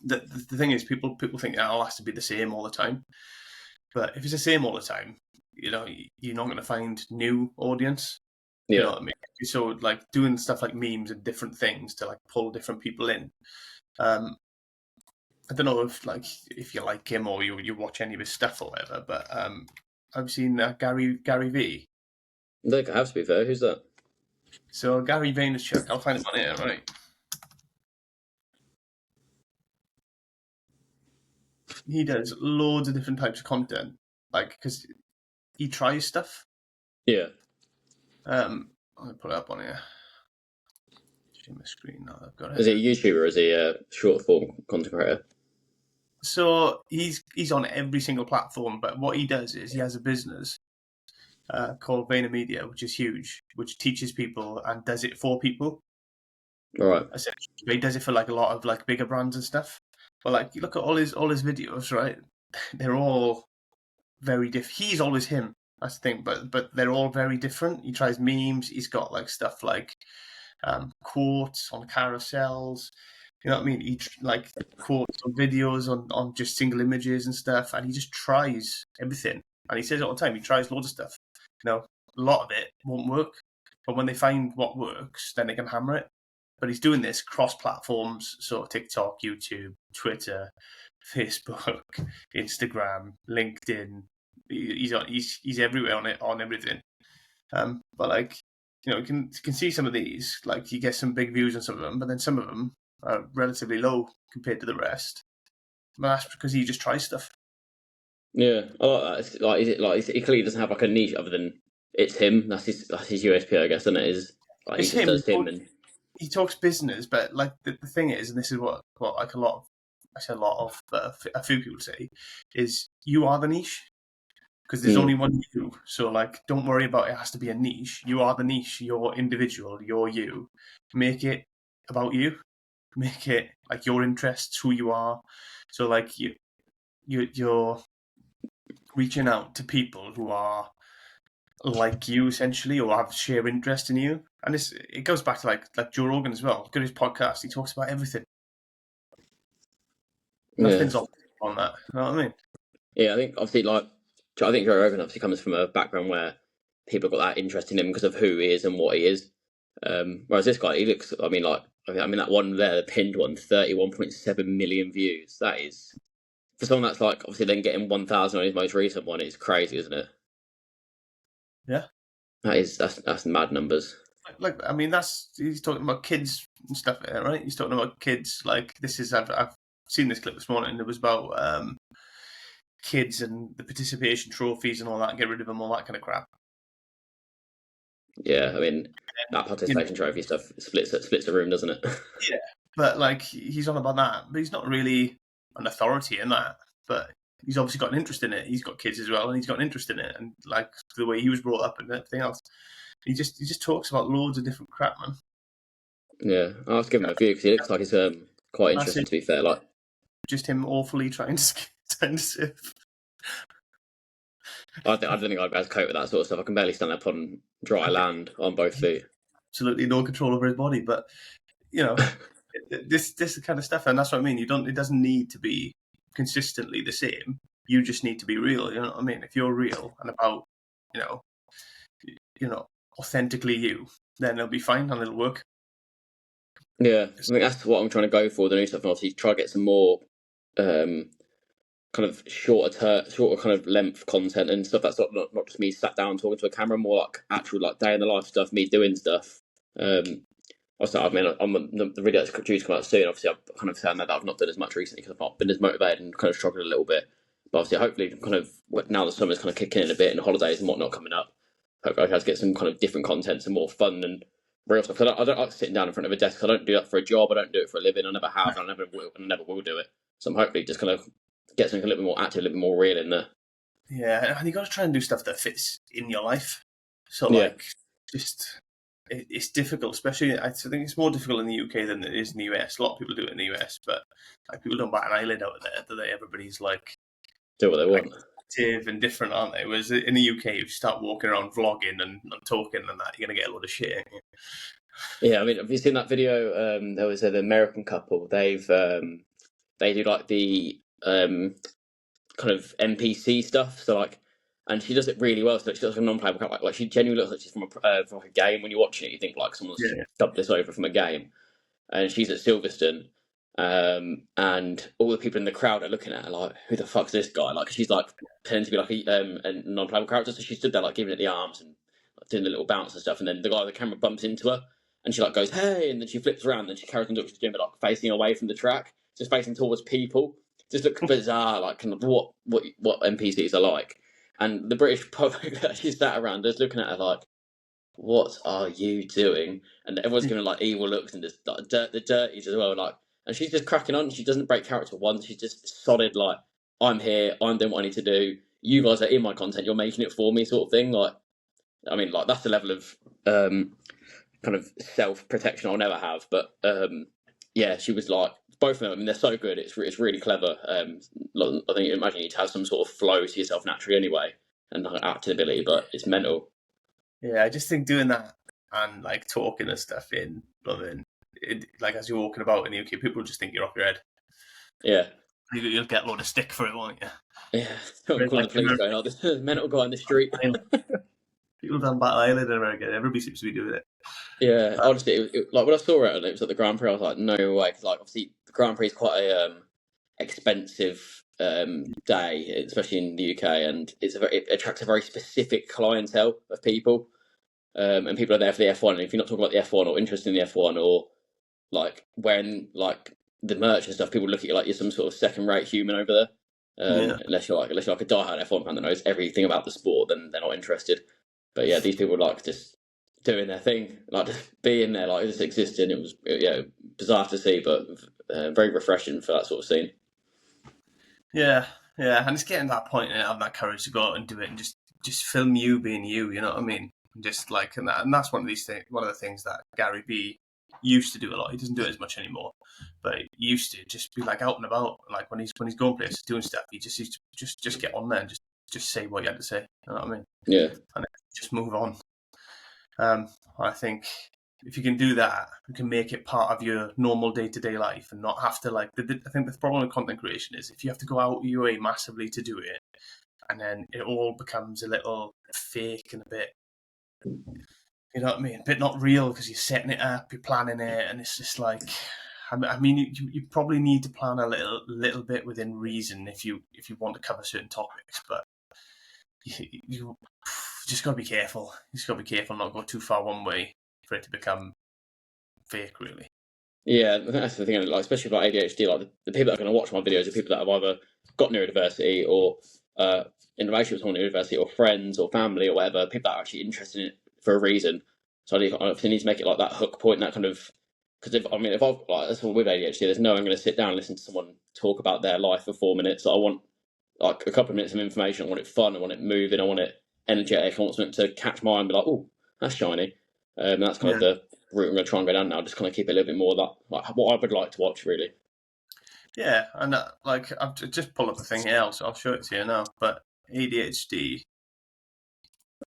The thing is, people think it all has to be the same all the time. But if it's the same all the time, you're not going to find new audience. Yeah. You know what I mean? So like doing stuff like memes and different things to like pull different people in. I don't know if you like him or you watch any of his stuff or whatever, but I've seen Gary V. I think I have, to be fair. Who's that? So Gary Vaynerchuk, I'll find him on here, right? he does loads of different types of content, like because he tries stuff. Yeah. I'll put it up on here. Share my screen now. I've got it. Is he a YouTuber or is he a short form content creator? So he's on every single platform, but what he does is he has a business called VaynerMedia, which is huge, which teaches people and does it for people. All right. Essentially, he does it for like a lot of like bigger brands and stuff. But like, you look at all his videos, right? They're all very different. He's always him. That's the thing, but they're all very different. He tries memes. He's got like stuff like quotes on carousels. You know what I mean? He like quotes on videos on just single images and stuff, and he just tries everything. And he says it all the time. He tries loads of stuff. You know, a lot of it won't work, but when they find what works, then they can hammer it. But he's doing this cross platforms, so TikTok, YouTube, Twitter, Facebook, Instagram, LinkedIn. He's everywhere on everything. But like, you know, you can see some of these, like you get some big views on some of them, but then some of them are relatively low compared to the rest. But that's because he just tries stuff. Yeah, I like that. Like, is it like he clearly doesn't have like a niche other than it's him. That's his USP, I guess, and it is like he just does him. And he talks business, but like the thing is, and this is what like a few people say, is you are the niche. Because there's only one you, so like, don't worry about it has to be a niche. You are the niche. You're individual. You're you. Make it about you. Make it like your interests, who you are. So like you're reaching out to people who are like you essentially, or have share interest in you. And it goes back to like Joe Rogan as well. Look at his podcast. He talks about everything. Nothing's off on that. You know what I mean? Yeah, I think obviously I think Joe Rogan obviously comes from a background where people got that interest in him because of who he is and what he is. Whereas this guy, he looks, I mean, that one there, the pinned one, 31.7 million views. That is, for someone that's like, obviously then getting 1,000 on his most recent one, it's crazy, isn't it? Yeah. That's mad numbers. Like, I mean, he's talking about kids and stuff there, right? He's talking about kids, like, I've seen this clip this morning, it was about kids and the participation trophies and all that, get rid of them, all that kind of crap. Yeah, I mean, that participation trophy stuff splits the room, doesn't it? Yeah, but like, he's on about that, but he's not really an authority in that, but he's obviously got an interest in it. He's got kids as well, and he's got an interest in it, and like the way he was brought up and everything else. He just talks about loads of different crap, man. Yeah, I'll have to give him a view because he looks like he's quite interesting, to be fair. Like, just him awfully trying to surf. I don't think I'd be able to cope with that sort of stuff. I can barely stand up on dry land on both feet. Absolutely no control over his body, but you know, this kind of stuff, and that's what I mean. It doesn't need to be consistently the same. You just need to be real. You know what I mean? If you're real and about, you know, authentically you, then it'll be fine and it'll work. Yeah, I think that's what I'm trying to go for. The new stuff, and obviously try to get some more kind of shorter kind of length content and stuff. That's not just me sat down talking to a camera, more like actual like day in the life stuff, me doing stuff. Also, I mean, the video that's due to come out soon. Obviously, I've kind of found that I've not done as much recently because I've not been as motivated and kind of struggled a little bit. But obviously, hopefully, kind of now the summer's kind of kicking in a bit and holidays and whatnot coming up, hopefully I can get some kind of different content, some more fun and real stuff. I don't like sitting down in front of a desk. I don't do that for a job. I don't do it for a living. I never have. And I never will do it. So I'm hopefully just kind of get something a little bit more active, a little bit more real in there. Yeah, and you got to try and do stuff that fits in your life. So like, it's difficult, especially I think it's more difficult in the UK than it is in the US. A lot of people do it in the US, but like people don't bat an eyelid out there, do they? Everybody's like do what they want, active and different, aren't they? Whereas in the UK, if you start walking around vlogging and talking and that, you're gonna get a lot of shit. Yeah, I mean, have you seen that video? There was an American couple. They do like the kind of NPC stuff. So like, and she does it really well. So she does like a non-playable character. Like she genuinely looks like she's from a game. When you're watching it, you think like someone's dubbed this over from a game. And she's at Silverstone, and all the people in the crowd are looking at her like, "Who the fuck's this guy?" Like she's like pretending to be like a non-playable character. So she stood there like giving it the arms and like, doing the little bounce and stuff. And then the guy with the camera bumps into her, and she like goes, "Hey!" And then she flips around, and she carries on doing what she's doing, but like facing away from the track, just facing towards people. just looked bizarre, like kind of what NPCs are like. And the British public actually sat around just looking at her like, what are you doing? And everyone's giving like evil looks and just like the dirties as well. Like, and she's just cracking on. She doesn't break character once. She's just solid. Like, I'm here. I'm doing what I need to do. You guys are in my content. You're making it for me, sort of thing. Like, I mean, like that's the level of kind of self protection I'll never have. But yeah, she was like both of them. I mean, they're so good. It's really clever. I think you imagine you'd have some sort of flow to yourself naturally anyway, and like, acting ability, but it's mental. Yeah, I just think doing that and like talking and stuff in London, like as you're walking about in the UK, people just think you're off your head. Yeah. You'll get a load of stick for it, won't you? Yeah, calling the police going, oh, this mental guy on the street. People down Battle Island in America, everybody seems to be doing it. Yeah, honestly, like when I saw it and it was at the Grand Prix, I was like, no way, because like obviously the Grand Prix is quite a expensive day, especially in the UK, and it attracts a very specific clientele of people, and people are there for the F1. And if you're not talking about the F1 or interested in the F1 or like wearing like the merch and stuff, people look at you like you're some sort of second-rate human over there. Unless you're like a diehard F1 fan that knows everything about the sport, then they're not interested. But yeah, these people like just doing their thing, like just being there, like just existing. It was bizarre to see, but very refreshing for that sort of scene. Yeah, and it's getting to that point and having that courage to go out and do it and just film you being you. You know what I mean? Just like and that's one of the things that Gary B used to do a lot. He doesn't do it as much anymore, but he used to just be like out and about. Like when he's going places doing stuff, he just used to just get on there and just say what you had to say. You know what I mean? Yeah. And just move on. I think if you can do that, you can make it part of your normal day-to-day life and not have to like. I think the problem with content creation is if you have to go out of your way massively to do it, and then it all becomes a little fake and a bit. You know what I mean? A bit not real because you're setting it up, you're planning it, and it's just like, I mean, you probably need to plan a little bit within reason if you want to cover certain topics, but you just got to be careful. You just got to be careful not go too far one way for it to become fake, really. Yeah, I think that's the thing. Like, especially for ADHD, like the people that are going to watch my videos are people that have either got neurodiversity or in relationship with someone with neurodiversity, or friends or family or whatever. People that are actually interested in it for a reason. So I need to make it like that hook point, that kind of. Because if I've like someone with ADHD, there's no one going to sit down and listen to someone talk about their life for 4 minutes. So I want like a couple of minutes of information. I want it fun. I want it moving. I want it energetic. I want something to catch my eye and be like, oh, that's shiny. And that's kind of the route I'm going to try and go down now. Just kind of keep it a little bit more that like what I would like to watch, really. Yeah, and like I've just pulled up the thing here, so I'll show it to you now. But ADHD.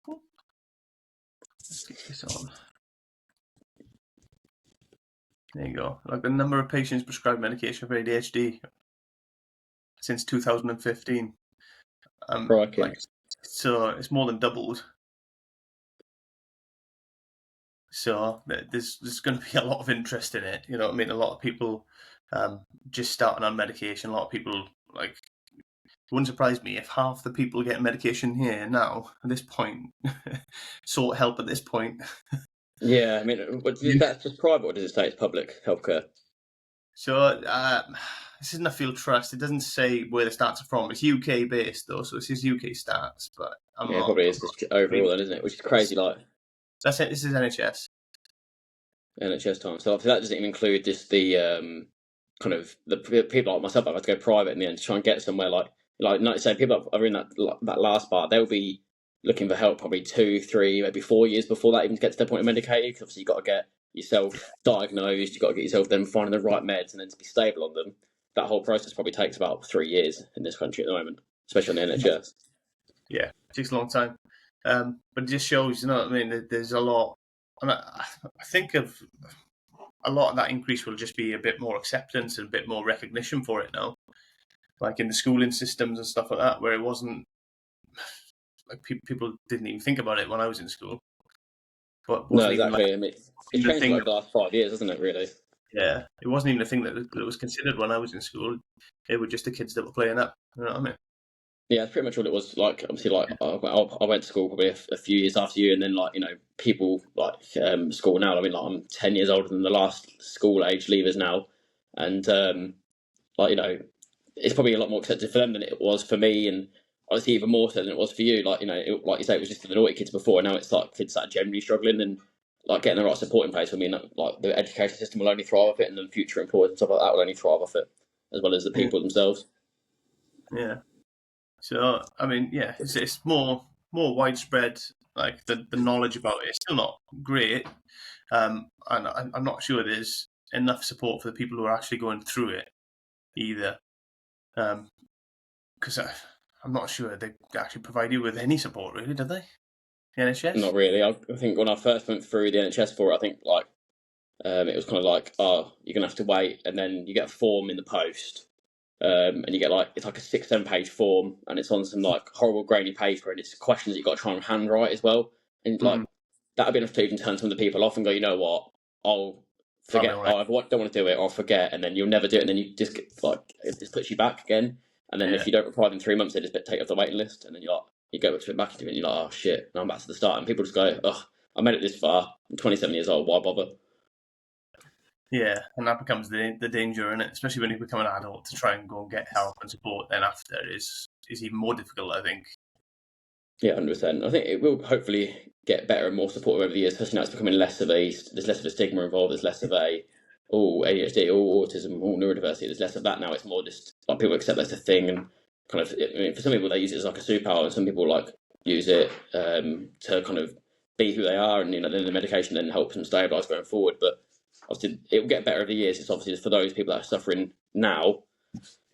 Let's get this on. There you go. Like the number of patients prescribed medication for ADHD since 2015. Like, so it's more than doubled. So there's going to be a lot of interest in it. You know what I mean? A lot of people just starting on medication. A lot of people, like, it wouldn't surprise me if half the people getting medication here now, at this point, sought help at this point. Yeah, I mean, that's just private, or does it say it's public healthcare? So this isn't a field trust. It doesn't say where the stats are from. It's UK based though, so this is UK stats. But it probably is just overall, then, isn't it? Which is crazy. Like that's it. This is NHS. NHS time. So obviously that doesn't even include just the kind of the people like myself that have to go private in the end to try and get somewhere like say people that are in that last part, they'll be looking for help probably 2, 3, maybe 4 years before that even gets to the point of medicated. Because obviously you've got to get yourself diagnosed, you've got to get yourself then finding the right meds and then to be stable on them. That whole process probably takes about 3 years in this country at the moment, especially on the NHS. Yeah, it takes a long time. But it just shows, you know what I mean, there's a lot. And I think of a lot of that increase will just be a bit more acceptance and a bit more recognition for it now. Like in the schooling systems and stuff like that, where it wasn't, like people didn't even think about it when I was in school. But no, exactly. Like, I mean, it's changed over the last 5 years, hasn't it, really? Yeah, it wasn't even a thing that was considered when I was in school. It were just the kids that were playing up. You know what I mean? Yeah, that's pretty much all it was. Like, obviously, like I went to school probably a few years after you, and then like people like school now. I mean, like I'm 10 years older than the last school age leavers now, and it's probably a lot more accepted for them than it was for me, and obviously even more so than it was for you. Like, you know, like you say, it was just for the naughty kids before, and now it's like kids that are generally struggling, and like getting the right support in place. I mean, like the education system will only thrive off it, and the future employers and stuff like that will only thrive off it, as well as the people themselves. Yeah. So I mean, yeah, it's more widespread. Like the knowledge about it is still not great, and I'm not sure there's enough support for the people who are actually going through it either. Because I'm not sure they actually provide you with any support, really, do they? The NHS? Not really. I think when I first went through the NHS for it, I think like it was kind of like, oh, you're gonna have to wait, and then you get a form in the post, and you get like it's like a 6-7 page form, and it's on some like horrible grainy paper, and it's questions that you got to try and handwrite as well, and like that would be enough to even turn some of the people off and go, you know what, I'll forget, right. I don't want to do it, or I'll forget, and then you'll never do it, and then you just get like it just puts you back again, and then if you don't reply in 3 months, they just take you off the waiting list, and then you're like, you go back into it, and you're like, oh shit, now I'm back to the start, and people just go, oh, I made it this far, I'm 27 years old, why bother? Yeah, and that becomes the danger in it, especially when you become an adult, to try and go and get help and support then after is even more difficult, I think. Yeah, 100%. I think it will hopefully get better and more supportive over the years, especially now it's becoming there's less of a stigma involved, there's less of a, ADHD, autism, neurodiversity, there's less of that now. It's more just like people accept that's a thing, and kind of, I mean, for some people they use it as like a superpower, and some people like use it to kind of be who they are, and you know, then the medication then helps them stabilise going forward. But obviously it will get better over the years. It's obviously just for those people that are suffering now,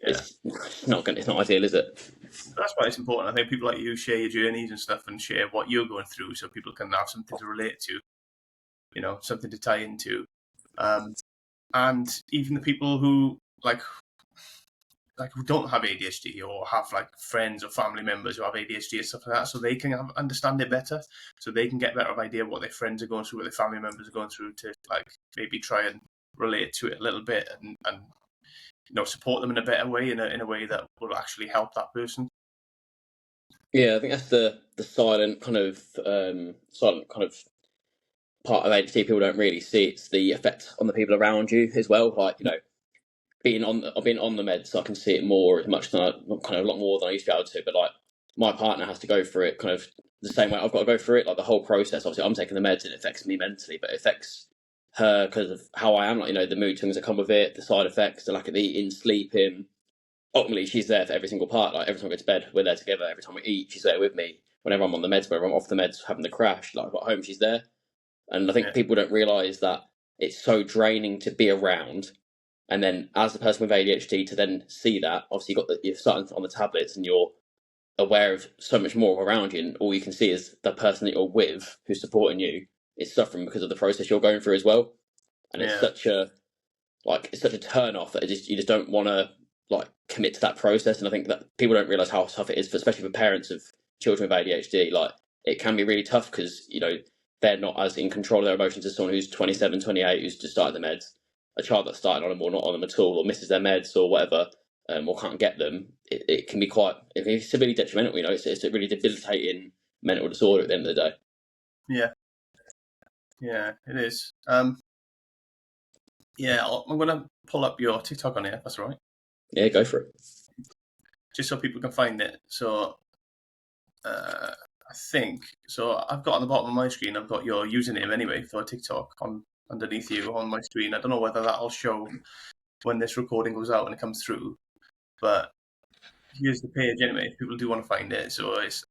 it's not ideal, is it? That's why it's important. I think people like you share your journeys and stuff, and share what you're going through, so people can have something to relate to, you know, something to tie into. And even the people who who don't have ADHD or have like friends or family members who have ADHD and stuff like that, so they can understand it better, so they can get a better idea of what their friends are going through, what their family members are going through, to like maybe try and relate to it a little bit, and you know, support them in a better way, in a way that will actually help that person. Yeah, I think that's the silent kind of part of ADHD people don't really see. It's the effect on the people around you as well. Like, you know, being on the meds, I can see it more, as much than a lot more than I used to be able to. But like, my partner has to go through it kind of the same way I've got to go through it. Like the whole process. Obviously, I'm taking the meds, and it affects me mentally, but it affects her because of how I am. Like, you know, the mood swings that come with it, the side effects, the lack of eating, sleeping. Ultimately, she's there for every single part. Like every time we go to bed, we're there together. Every time we eat, she's there with me. Whenever I'm on the meds, whenever I'm off the meds, having the crash, like at home, she's there. And I think people don't realise that it's so draining to be around. And then as the person with ADHD to then see that, obviously you're starting on the tablets and you're aware of so much more around you, and all you can see is the person that you're with who's supporting you is suffering because of the process you're going through as well. And it's such a turn off that you just don't want to like commit to that process. And I think that people don't realise how tough it is, especially for parents of children with ADHD. Like it can be really tough because, you know, they're not as in control of their emotions as someone who's 27, 28, who's just started the meds. A child that's started on them or not on them at all, or misses their meds or whatever, or can't get them, it can be severely detrimental. You know, it's a really debilitating mental disorder at the end of the day. Yeah, it is. Yeah, I'm going to pull up your TikTok on here, if that's all right. Yeah, go for it. Just so people can find it. So, I think, so I've got on the bottom of my screen, I've got your username anyway for TikTok underneath you on my screen. I don't know whether that'll show when this recording goes out and it comes through, but here's the page anyway, if people do want to find it. So it's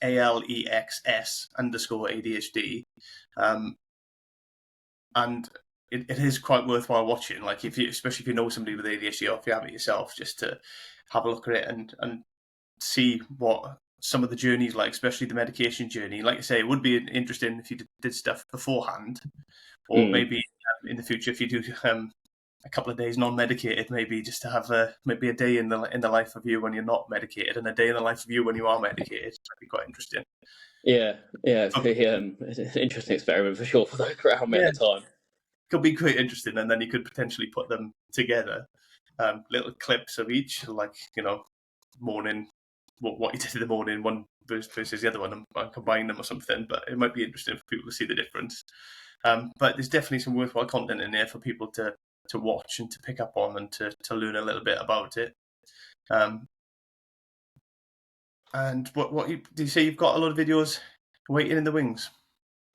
ALEXS_ADHD. And it is quite worthwhile watching. Like especially if you know somebody with ADHD, or if you have it yourself, just to have a look at it and see what some of the journeys like, especially the medication journey. Like I say, it would be interesting if you did stuff beforehand, or maybe in the future if you do a couple of days non-medicated, maybe just to have maybe a day in the life of you when you're not medicated, and a day in the life of you when you are medicated. That'd be quite interesting. Yeah, it's an interesting experiment for sure for those around me at the time. Could be quite interesting, and then you could potentially put them together, little clips of each, like, you know, morning, what you did in the morning, one versus the other one, and combine them or something. But it might be interesting for people to see the difference. But there's definitely some worthwhile content in there for people to watch and to pick up on, and to learn a little bit about it. And what do you say? You've got a lot of videos waiting in the wings.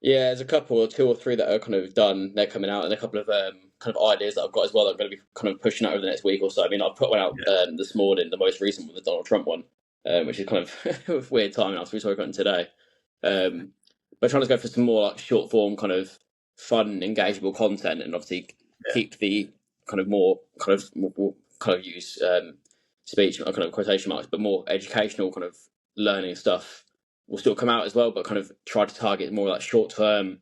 Yeah, there's a couple, 2 or 3 that are kind of done. They're coming out, and a couple of kind of ideas that I've got as well that I'm going to be kind of pushing out over the next week or so. I mean, I've put one out this morning, the most recent one, the Donald Trump one, which is kind of weird timing after we talked about it today. But trying to go for some more like short form, kind of fun, engageable content, and obviously keep the kind of more use speech, kind of quotation marks, but more educational kind of learning stuff will still come out as well, but kind of try to target more like short-term,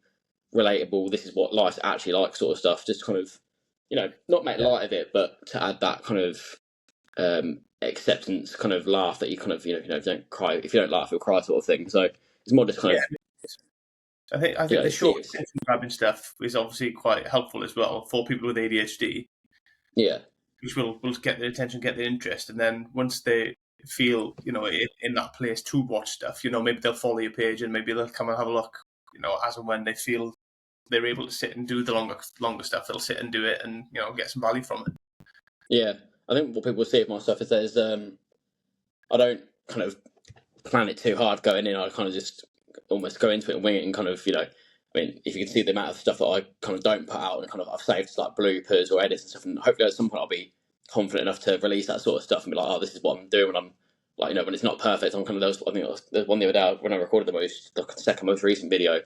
relatable, this is what life's actually like sort of stuff. Just kind of, not make light of it, but to add that kind of acceptance, kind of laugh that you kind of, don't cry. If you don't laugh, you'll cry sort of thing. So it's more just kind of... I think the short attention grabbing stuff is obviously quite helpful as well for people with ADHD. Yeah. Which will get their attention, get their interest, and then once they feel, in that place to watch stuff, maybe they'll follow your page and maybe they'll come and have a look, as and when they feel they're able to sit and do the longer stuff, they'll sit and do it and, get some value from it. Yeah. I think what people see of my stuff is there's, I don't kind of plan it too hard going in. I kind of just almost go into it and wing it and kind of, I mean, if you can see the amount of stuff that I kind of don't put out and kind of I've saved like bloopers or edits and stuff, and hopefully at some point I'll be confident enough to release that sort of stuff and be like, oh, this is what I'm doing when I'm like, when it's not perfect. I'm kind of I think there's one the other day when I recorded the second most recent video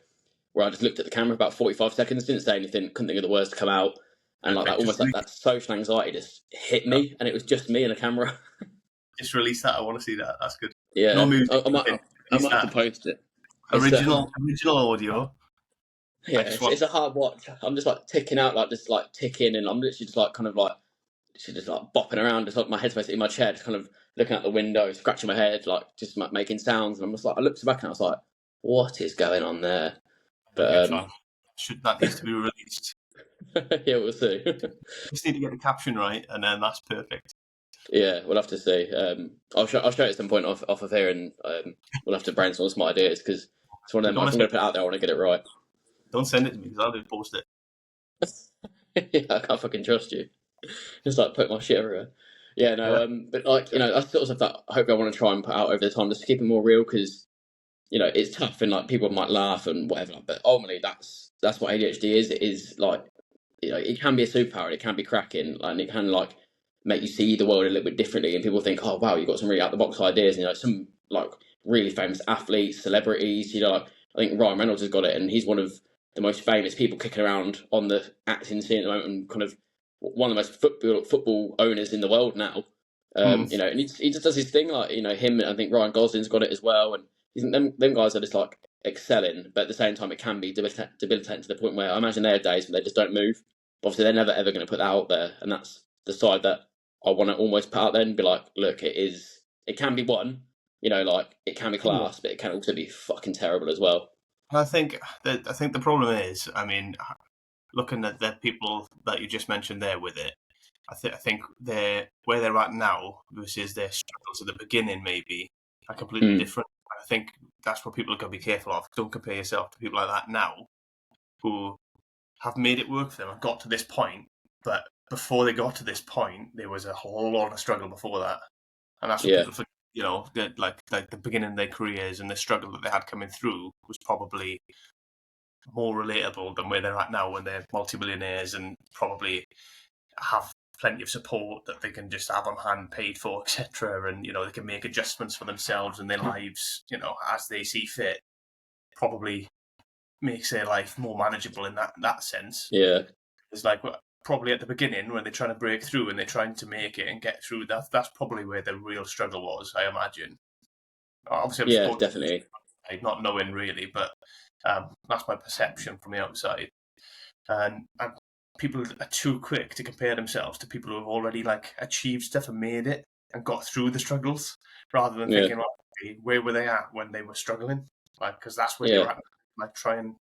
where I just looked at the camera about 45 seconds, didn't say anything, couldn't think of the words to come out, and like that almost like that social anxiety just hit me, and it was just me and a camera. Just release that. I want to see that. That's good. Yeah, no music. I might have to post it. Original audio. Yeah, it's a hard watch. I'm just like ticking out, like just like ticking, and I'm literally just like kind of like just like bopping around, just like my head's basically in my chair, just kind of looking out the window, scratching my head, like just making sounds. And I'm just like, I looked back and I was like, what is going on there? But that needs to be released. Yeah, we'll see. Just need to get the caption right, and then that's perfect. Yeah, we'll have to see. I'll show it at some point off of here, and we'll have to brainstorm some ideas because it's one of them. I'm going to put it out there. I want to get it right. Don't send it to me because I'll just post it. Yeah, I can't fucking trust you. Just like put my shit everywhere. Yeah, no. But like that's sort of stuff that I hope I want to try and put out over the time, just to keep it more real because it's tough and like people might laugh and whatever. But ultimately, that's what ADHD is. It is like it can be a superpower. It can be cracking, and it can like make you see the world a little bit differently, and people think, oh wow, you've got some really out the box ideas. Some like really famous athletes, celebrities. Like I think Ryan Reynolds has got it, and he's one of the most famous people kicking around on the acting scene at the moment, and kind of one of the most football owners in the world now. And he just does his thing, like him. I think Ryan Gosling's got it as well, and them guys are just like excelling, but at the same time, it can be debilitating to the point where I imagine there are days when they just don't move. But obviously, they're never ever going to put that out there, and that's the side that I want to almost put out there and be like, look, it can be one, like it can be class, but it can also be fucking terrible as well. I think the problem is, I mean, looking at the people that you just mentioned there with it, I think where they're at now versus their struggles at the beginning maybe are completely different. I think that's what people are going to be careful of. Don't compare yourself to people like that now who have made it work for them and got to this point, but before they got to this point, there was a whole lot of struggle before that, and that's what people forget. Like the beginning of their careers and the struggle that they had coming through was probably more relatable than where they're at now when they're multimillionaires and probably have plenty of support that they can just have on hand, paid for, etc. And they can make adjustments for themselves and their lives, as they see fit. Probably makes their life more manageable in that sense. Yeah, it's like probably at the beginning when they're trying to break through and they're trying to make it and get through. That's probably where the real struggle was, I imagine. Obviously, definitely. Not knowing really, but that's my perception from the outside. And people are too quick to compare themselves to people who have already like achieved stuff and made it and got through the struggles, rather than thinking, where were they at when they were struggling? Like, because that's where they're at. Like, try and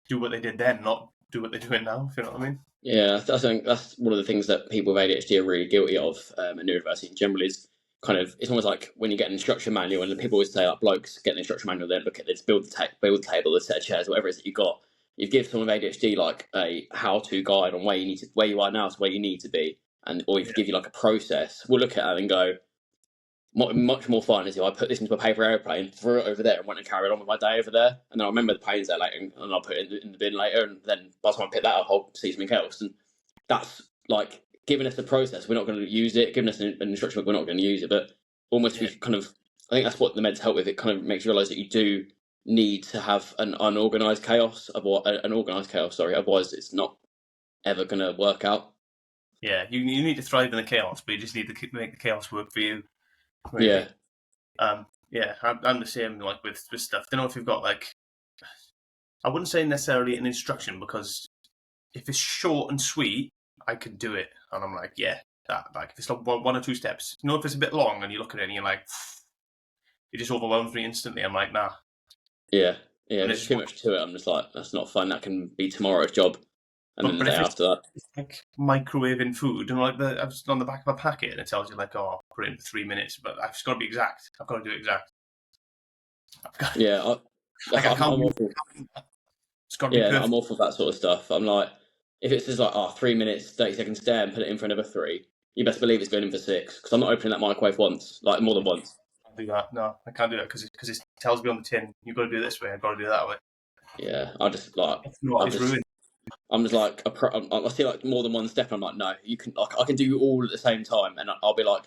do what they did then, not do what they're doing now. If you know what I mean? Yeah, I think that's one of the things that people with ADHD are really guilty of at university in general. Is kind of, it's almost like when you get an instruction manual, and people always say like blokes get an instruction manual, then look at this, build the table, the set of chairs, whatever it is that you got. You give someone with ADHD like a how-to guide on where you are now to where you need to be, or if you give you like a process, we'll look at that and go, much more fun is if I put this into a paper airplane, threw it over there, and went and carried on with my day over there. And then I remember the plane's there later, and I'll put it in the bin later. And then by the time I pick that up, I'll see something else. And that's like giving us the process. We're not going to use it. Giving us an instruction book, we're not going to use it. But almost we kind of, I think that's what the meds help with. It kind of makes you realise that you do need to have an unorganised chaos, sorry. Otherwise, it's not ever going to work out. Yeah, you need to thrive in the chaos, but you just need to make the chaos work for you. Really. Yeah. I'm the same. Like with stuff. I don't know if you've got like, I wouldn't say necessarily an instruction, because if it's short and sweet, I can do it, and I'm like, yeah, that. Like if it's like one or two steps. You know, if it's a bit long and you look at it and you're like, it just overwhelms me instantly. I'm like, nah. Yeah. There's too much to it. I'm just like, that's not fun. That can be tomorrow's job. And then the day after that, it's like microwaving food, and like I'm just on the back of a packet, and it tells you like, oh, put it in for 3 minutes, but I've just got to be exact. I've got to do it exact. I'm awful. It's got to be perfect. I'm awful for that sort of stuff. I'm like, if it's just like 3 minutes, 30 seconds there, and put it in for another 3, you best believe it's going in for 6, because I'm not opening that microwave once, like more than once. I can't do that. No, I can't do that because it tells me on the tin, you've got to do it this way. I've got to do it that way. Yeah, I just like. It's ruined. I'm just like I see like more than one step, and I'm like, no, you can. Like, I can do all at the same time, and I'll be like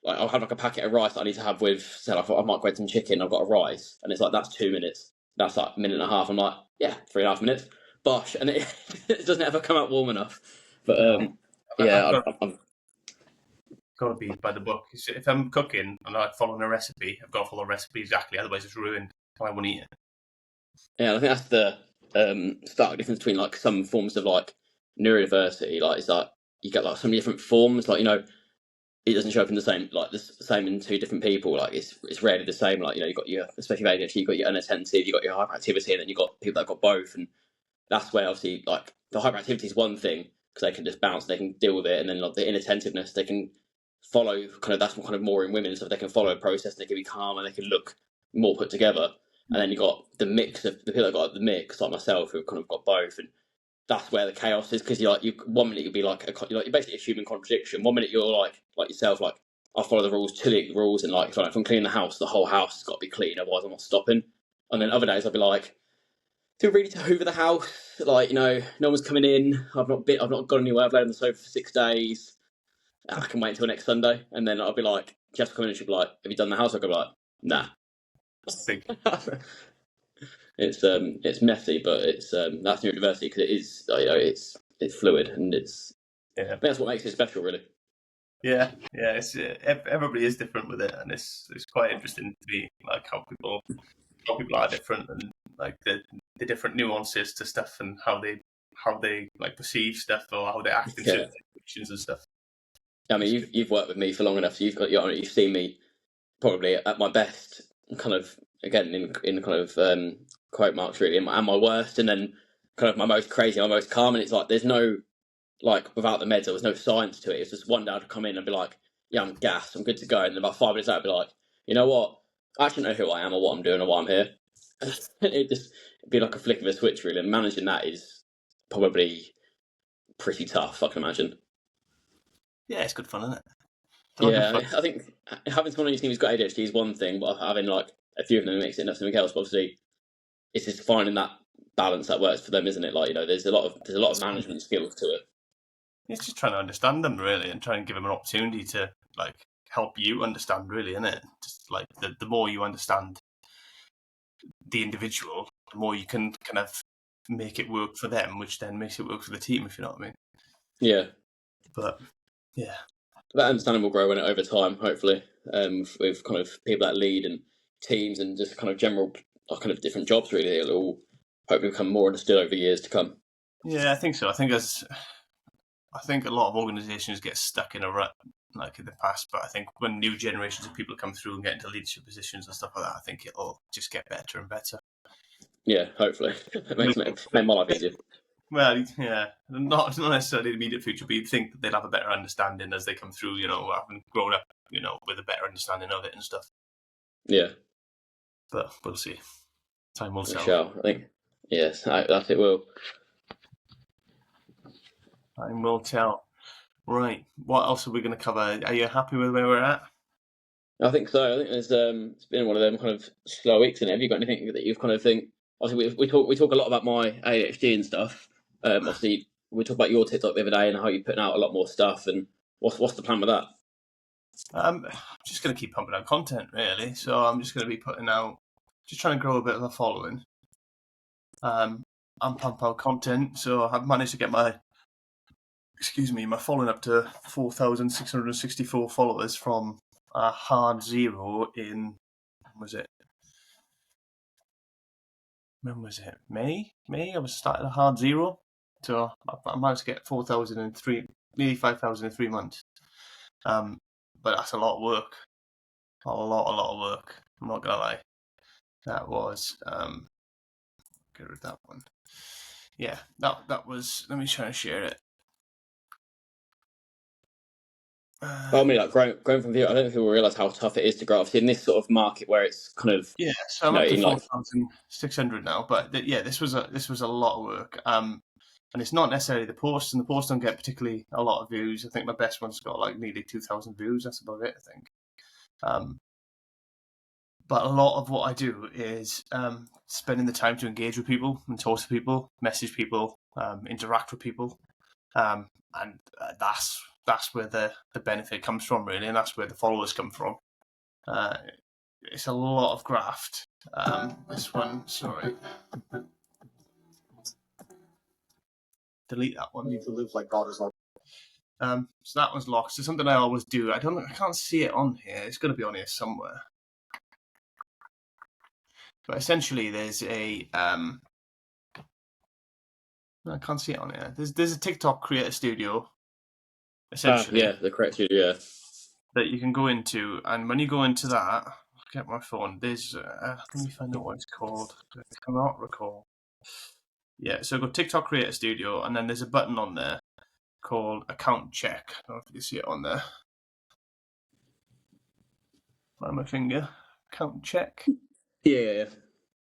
I'll have like a packet of rice that I need to have with. Say like I might grab some chicken. I've got a rice, and it's like that's 2 minutes. That's like a minute and a half. I'm like, yeah, 3.5 minutes. Bosh, and it doesn't ever come out warm enough. But I'm got to be by the book. If I'm cooking and I'm following a recipe, I've got to follow a recipe exactly. Otherwise, it's ruined. I won't eat it. Yeah, I think that's the stark difference between like some forms of like neurodiversity. Like it's like you get like so many different forms. Like, you know, it doesn't show up in the same, like the same in 2 different people. Like it's rarely the same. Like, you know, you've got your, especially with ADHD, you've got your unattentive, you've got your hyperactivity, and then you've got people that have got both. And that's where obviously like the hyperactivity is one thing, because they can just bounce, they can deal with it, and then like the inattentiveness, they can follow kind of, that's kind of more in women. So they can follow a process, they can be calm, and they can look more put together. And then you got the mix of the people that got the mix, like myself, who've kind of got both, and that's where the chaos is. Because you 1 minute you'll be like you're basically a human contradiction. 1 minute you're like yourself, like I'll follow the rules to the rules, and like if I'm cleaning the house, the whole house has got to be clean, otherwise I'm not stopping. And then other days I'll be like, do we really to hoover the house? Like, you know, no one's coming in. I've not gone anywhere. I've laid on the sofa for 6 days. I can wait until next Sunday. And then I'll be like, Jess will come in and she'll be like, have you done the house? I'll be like, nah. It's messy, but it's that's neurodiversity, because it is, you know, it's fluid, and it's I think that's what makes it special, really. Yeah. It's everybody is different with it, and it's quite interesting to be like how people are different, and like the different nuances to stuff, and how they like perceive stuff, or how they act in certain situations and stuff. I mean, you've worked with me for long enough, so you've seen me probably at my best, kind of again in kind of quote marks really, and my worst, and then kind of my most crazy, my most calm. And it's like there's no, like, without the meds there was no science to it. It's just one day I'd come in and be like, yeah, I'm gassed, I'm good to go, and then about 5 minutes later I'd be like, you know what, I actually know who I am or what I'm doing or why I'm here. It'd be like a flick of a switch really, and managing that is probably pretty tough, I can imagine. Yeah, it's good fun, isn't it? Yeah, I think having someone on your team who's got ADHD is one thing, but having like a few of them makes it into something else. But obviously, it's just finding that balance that works for them, isn't it? Like, you know, there's a lot of management skills to it. It's just trying to understand them really, and trying to give them an opportunity to like help you understand, really, isn't it? Just like the more you understand the individual, the more you can kind of make it work for them, which then makes it work for the team, if you know what I mean. Yeah. But yeah, that understanding will grow in it over time, hopefully, with kind of people that lead and teams and just kind of general kind of different jobs. Really, it'll all hopefully become more understood over years to come. Yeah, I think so. I think a lot of organisations get stuck in a rut like in the past, but I think when new generations of people come through and get into leadership positions and stuff like that, I think it'll just get better and better. Yeah, hopefully. It makes my life easier. Well, yeah, not necessarily the immediate future, but you'd think that they'd have a better understanding as they come through, you know, having grown up, you know, with a better understanding of it and stuff. Yeah. But we'll see. Time will tell. We shall, I think. Yes, that it will. Time will tell. Right. What else are we going to cover? Are you happy with where we're at? I think so. I think there's it's been one of them kind of slow weeks. And have you got anything that you've kind of think? Obviously, we talk a lot about my ADHD and stuff. Obviously, we talked about your TikTok the other day and how you're putting out a lot more stuff. And what's the plan with that? I'm just going to keep pumping out content, really. So I'm just going to be putting out, just trying to grow a bit of a following. And pump out content. So I've managed to get my following up to 4,664 followers from a hard zero in, when was it? May? I was starting a hard zero. So I managed to get 4,000 in nearly 5,000 in 3 months. But that's a lot of work. A lot of work. I'm not gonna lie. That was get rid of that one. Yeah, that was. Let me try and share it. I mean, like growing from video, I don't think people realize how tough it is to grow. Obviously, in this sort of market where it's kind of so I'm up to 4,600 now. But this was a lot of work. And it's not necessarily the posts, and the posts don't get particularly a lot of views. I think my best one's got like nearly 2,000 views. That's about it, I think. But a lot of what I do is spending the time to engage with people and talk to people, message people, interact with people, and that's where the benefit comes from, really, and that's where the followers come from. It's a lot of graft. This one, sorry. Delete that one. You need to live like God is love. So that one's locked. So something I always do. I can't see it on here. It's going to be on here somewhere. But essentially, there's a I can't see it on here. There's a TikTok creator studio. Essentially, the creator studio. That you can go into, and when you go into that, I'll get my phone. There's let me find out what it's called. I cannot recall. Yeah, so go TikTok Creator Studio, and then there's a button on there called Account Check. I don't know if you can see it on there. By my finger. Account Check. Yeah.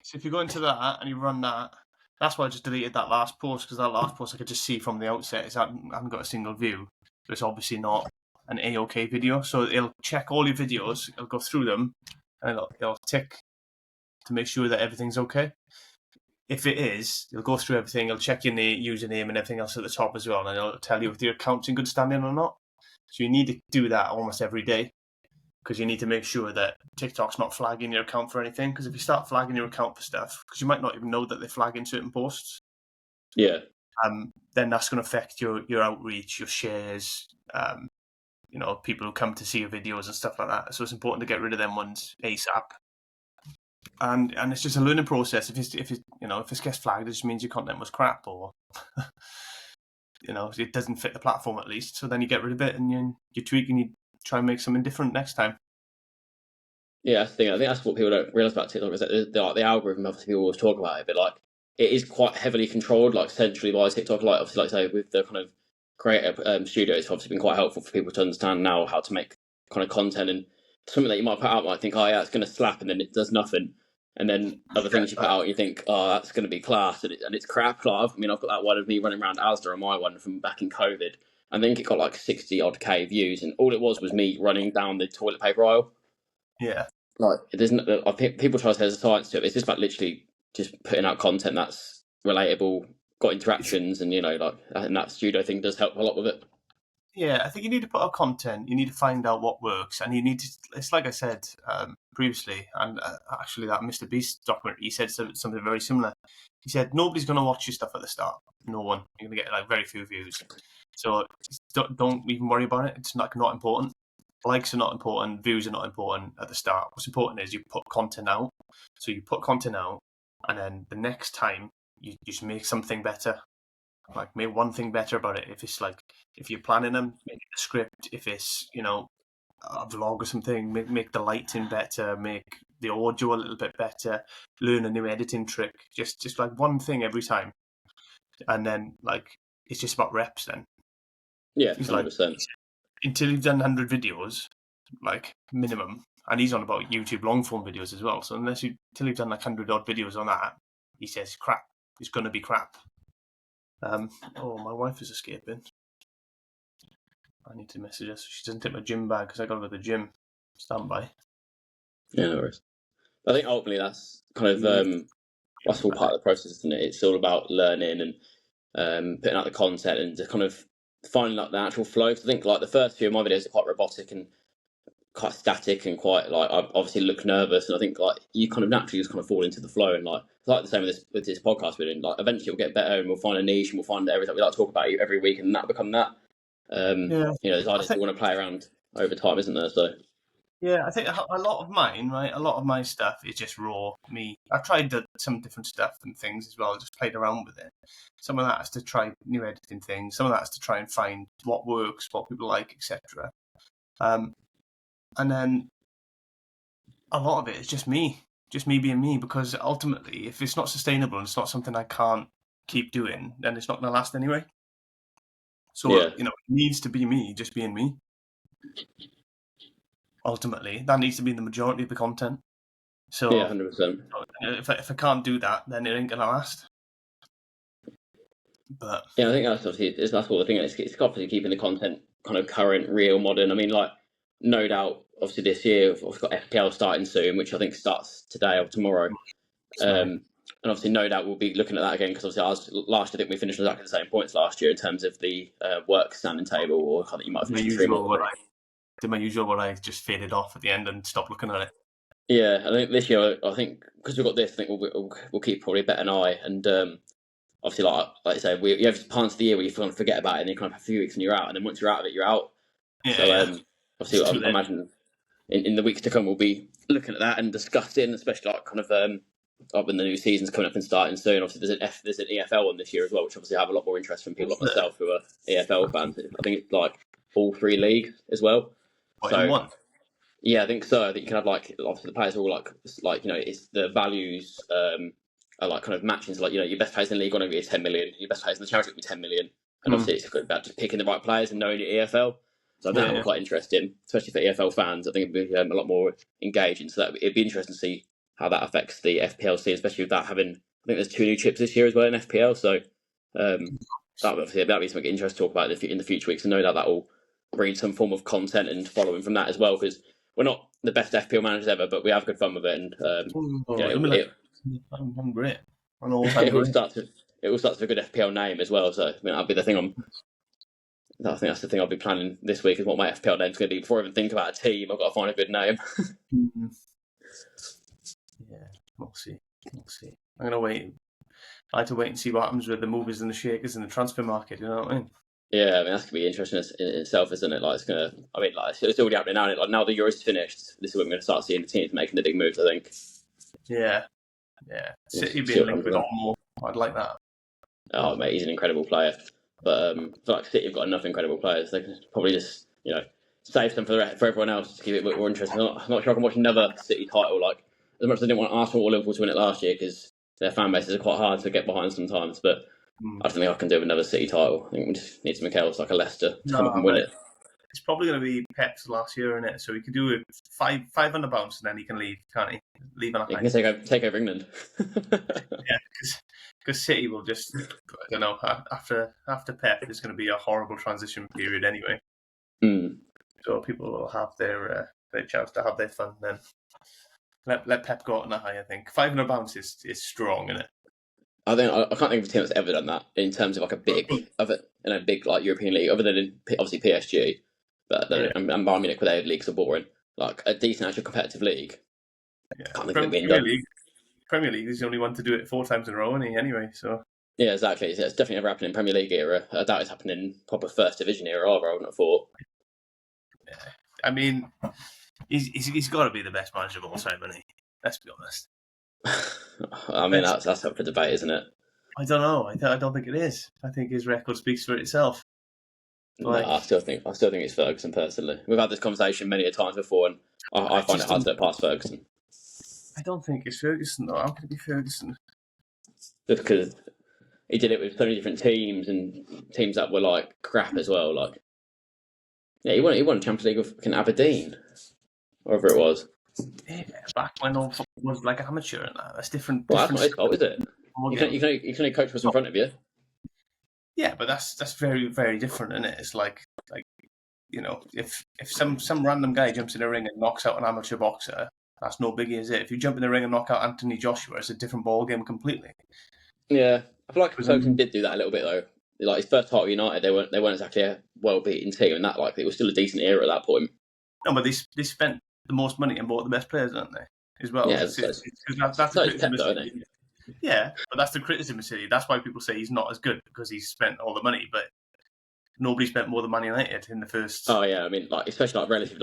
So if you go into that and you run that, that's why I just deleted that last post, because that last post I could just see from the outset I haven't got a single view. So it's obviously not an A-OK video. So it'll check all your videos, it'll go through them, and it'll tick to make sure that everything's okay. If it is, it'll go through everything, it'll check your username and everything else at the top as well, and it'll tell you if your account's in good standing or not. So you need to do that almost every day, because you need to make sure that TikTok's not flagging your account for anything. Because if you start flagging your account for stuff, because you might not even know that they're flagging certain posts, then that's going to affect your outreach, your shares, people who come to see your videos and stuff like that. So it's important to get rid of them ones ASAP. And it's just a learning process. If this gets flagged, it just means your content was crap, or it doesn't fit the platform at least. So then you get rid of it and you tweak and you try and make something different next time. Yeah, I think that's what people don't realize about TikTok, is that the algorithm. Obviously, people always talk about it, but like it is quite heavily controlled, like centrally by TikTok. Like obviously, like say with the kind of creator studio, it's obviously been quite helpful for people to understand now how to make kind of content, and something that you might put out might think, oh yeah, it's going to slap, and then it does nothing. And then other things you put out, you think, oh, that's going to be class, and it's crap. Like, I've got that one of me running around Asda on my one from back in COVID. I think it got like 60 odd K views, and all it was me running down the toilet paper aisle. Yeah, like people try to say there's a science to it. It's just like literally just putting out content that's relatable, got interactions, and and that studio thing does help a lot with it. Yeah, I think you need to put out content. You need to find out what works, and you need to. It's like I said previously, and actually that Mr. Beast documentary, he said something very similar. He said nobody's going to watch your stuff at the start. No one. You're going to get like very few views. So don't even worry about it. It's not important. Likes are not important. Views are not important at the start. What's important is you put content out. So you put content out, and then the next time you just make something better. Like make one thing better about it. If you're planning them, make a script. If it's a vlog or something, make the lighting better, make the audio a little bit better, learn a new editing trick. Just like one thing every time, and then like it's just about reps. Then 100%. Until you've done 100 videos, like minimum, and he's on about YouTube long form videos as well. So until you've done like 100 odd videos on that, he says crap. It's going to be crap. My wife is escaping. I need to message her so she doesn't take my gym bag, because I got to go to the gym. Stand by. Yeah, no worries. I think ultimately that's kind of that's all part of the process, isn't it? It's all about learning and putting out the content and just kind of finding like the actual flow. Because I think like the first few of my videos are quite robotic and quite static and quite like I obviously look nervous, and I think like you kind of naturally just kind of fall into the flow, and like it's like the same with this podcast we're doing. Like eventually we'll get better and we'll find a niche and we'll find everything we like to talk about every week, and that'll become that. You know, there's ideas we want to play around over time, isn't there? So yeah, I think a lot of mine, right? A lot of my stuff is just raw me. I've tried some different stuff and things as well. Just played around with it. Some of that is to try new editing things. Some of that is to try and find what works, what people like, etc. And then a lot of it is just me being me. Because ultimately, if it's not sustainable and it's not something I can't keep doing, then it's not going to last anyway. So it needs to be me, just being me. Ultimately, that needs to be the majority of the content. So 100%. If I can't do that, then it ain't gonna last. But yeah, I think that's obviously that's all the thing. It's obviously keeping the content kind of current, real, modern. I mean, like no doubt, obviously this year we've got FPL starting soon, which I think starts today or tomorrow. And obviously, no doubt we'll be looking at that again because obviously I think we finished exactly the same points last year in terms of the work standing table, or I think you might have finished 3 more. Did my usual what I just faded off at the end and stopped looking at it. Yeah, I think this year, because we've got this, I think we'll keep probably a better eye. And obviously, like I say, you have parts of the year where you kind of forget about it, and you kind of have a few weeks and you're out, and then once you're out of it, you're out. Yeah, obviously, I imagine in the weeks to come we'll be looking at that and discussing, especially like kind of when the new season's coming up and starting soon. Obviously, there's an EFL one this year as well, which obviously have a lot more interest from people like myself who are EFL fans. I think it's like all 3 leagues as well. One. Yeah, I think so. I think you can have like obviously the players are all like it's the values are like kind of matching. So like your best players in the league are going to be 10 million. Your best players in the charity will be 10 million. And obviously it's good about just picking the right players and knowing your EFL. So I think that would be quite interesting, especially for EFL fans. I think it'd be a lot more engaging. So it'd be interesting to see how that affects the FPL scene, especially with that having. I think there's 2 new chips this year as well in FPL. So that'd be something interesting to talk about in the future weeks. And know that will breed some form of content and following from that as well, because we're not the best FPL managers ever, but we have good fun with it. And I'm great. It will start with a good FPL name as well. So that'll be the thing I think that's the thing I'll be planning this week is what my FPL name's going to be. Before I even think about a team, I've got to find a good name. Yeah, we'll see. I'm gonna wait. I like to wait and see what happens with the movers and the shakers in the transfer market. You know what I mean? Yeah, I mean that's gonna be interesting in itself, isn't it? Like it's gonna. I mean, like it's already happening now. Like now the Euros is finished, this is when we're gonna start seeing the teams making the big moves. I think. Yeah. City being linked with more. I'd like that. Oh mate, he's an incredible player. But I feel like City have got enough incredible players. They can probably just save them for everyone else to keep it a bit more interesting. I'm not sure I can watch another City title. Like as much as I didn't want Arsenal or Liverpool to win it last year because their fan bases are quite hard to get behind sometimes, but. I don't think I can do another City title. I think we just need something else like a Leicester to come up and win it. It's probably going to be Pep's last year, isn't it? So he could do it £500 and then he can leave, can't he? Leave on a high. He can take over England. Yeah, because City will just, I don't know, after Pep, there's going to be a horrible transition period anyway. So people will have their chance to have their fun then. Let Pep go out on a high, I think. £500 is strong, isn't it? I can't think of a team that's ever done that in terms of like a big like European league, other than obviously PSG, but and Bayern Munich with their leagues are boring. Like a decent actual competitive league. Yeah. Can't think of it being done. Premier League is the only one to do it 4 times in a row, isn't he? Anyway, so yeah, exactly. It's definitely never happened in Premier League era. I doubt it's happened in proper First Division era either. I wouldn't have thought. Yeah. I mean, he's got to be the best manager of all time, isn't he? Let's be honest. I mean, that's up for debate, isn't it? I don't know. I don't think it is. I think his record speaks for itself. Like, no, I still think it's Ferguson personally. We've had this conversation many a times before, and I find it hard to let past Ferguson. I don't think it's Ferguson though. How can it be Ferguson? Just because he did it with so many different teams and teams that were like crap as well. Like, yeah, he won Champions League with Aberdeen, wherever it was. Yeah, back when all football was like amateur and that. That's different. Well, that's not his fault, is it? You can only coach what's in front of you. Yeah, but that's very, very different, isn't it? It's like if some random guy jumps in a ring and knocks out an amateur boxer, that's no biggie, is it? If you jump in the ring and knock out Anthony Joshua, it's a different ball game completely. Yeah, I feel like Ferguson did do that a little bit though. Like his first title at United, they weren't exactly a well-beaten team, and that it was still a decent era at that point. No, but they spent the most money and bought the best players, don't they? As well. Yeah, that's the criticism of City. Yeah, but that's the criticism of City. That's why people say he's not as good, because he's spent all the money. But nobody spent more than Man United in the first. Oh yeah, I mean, especially relative,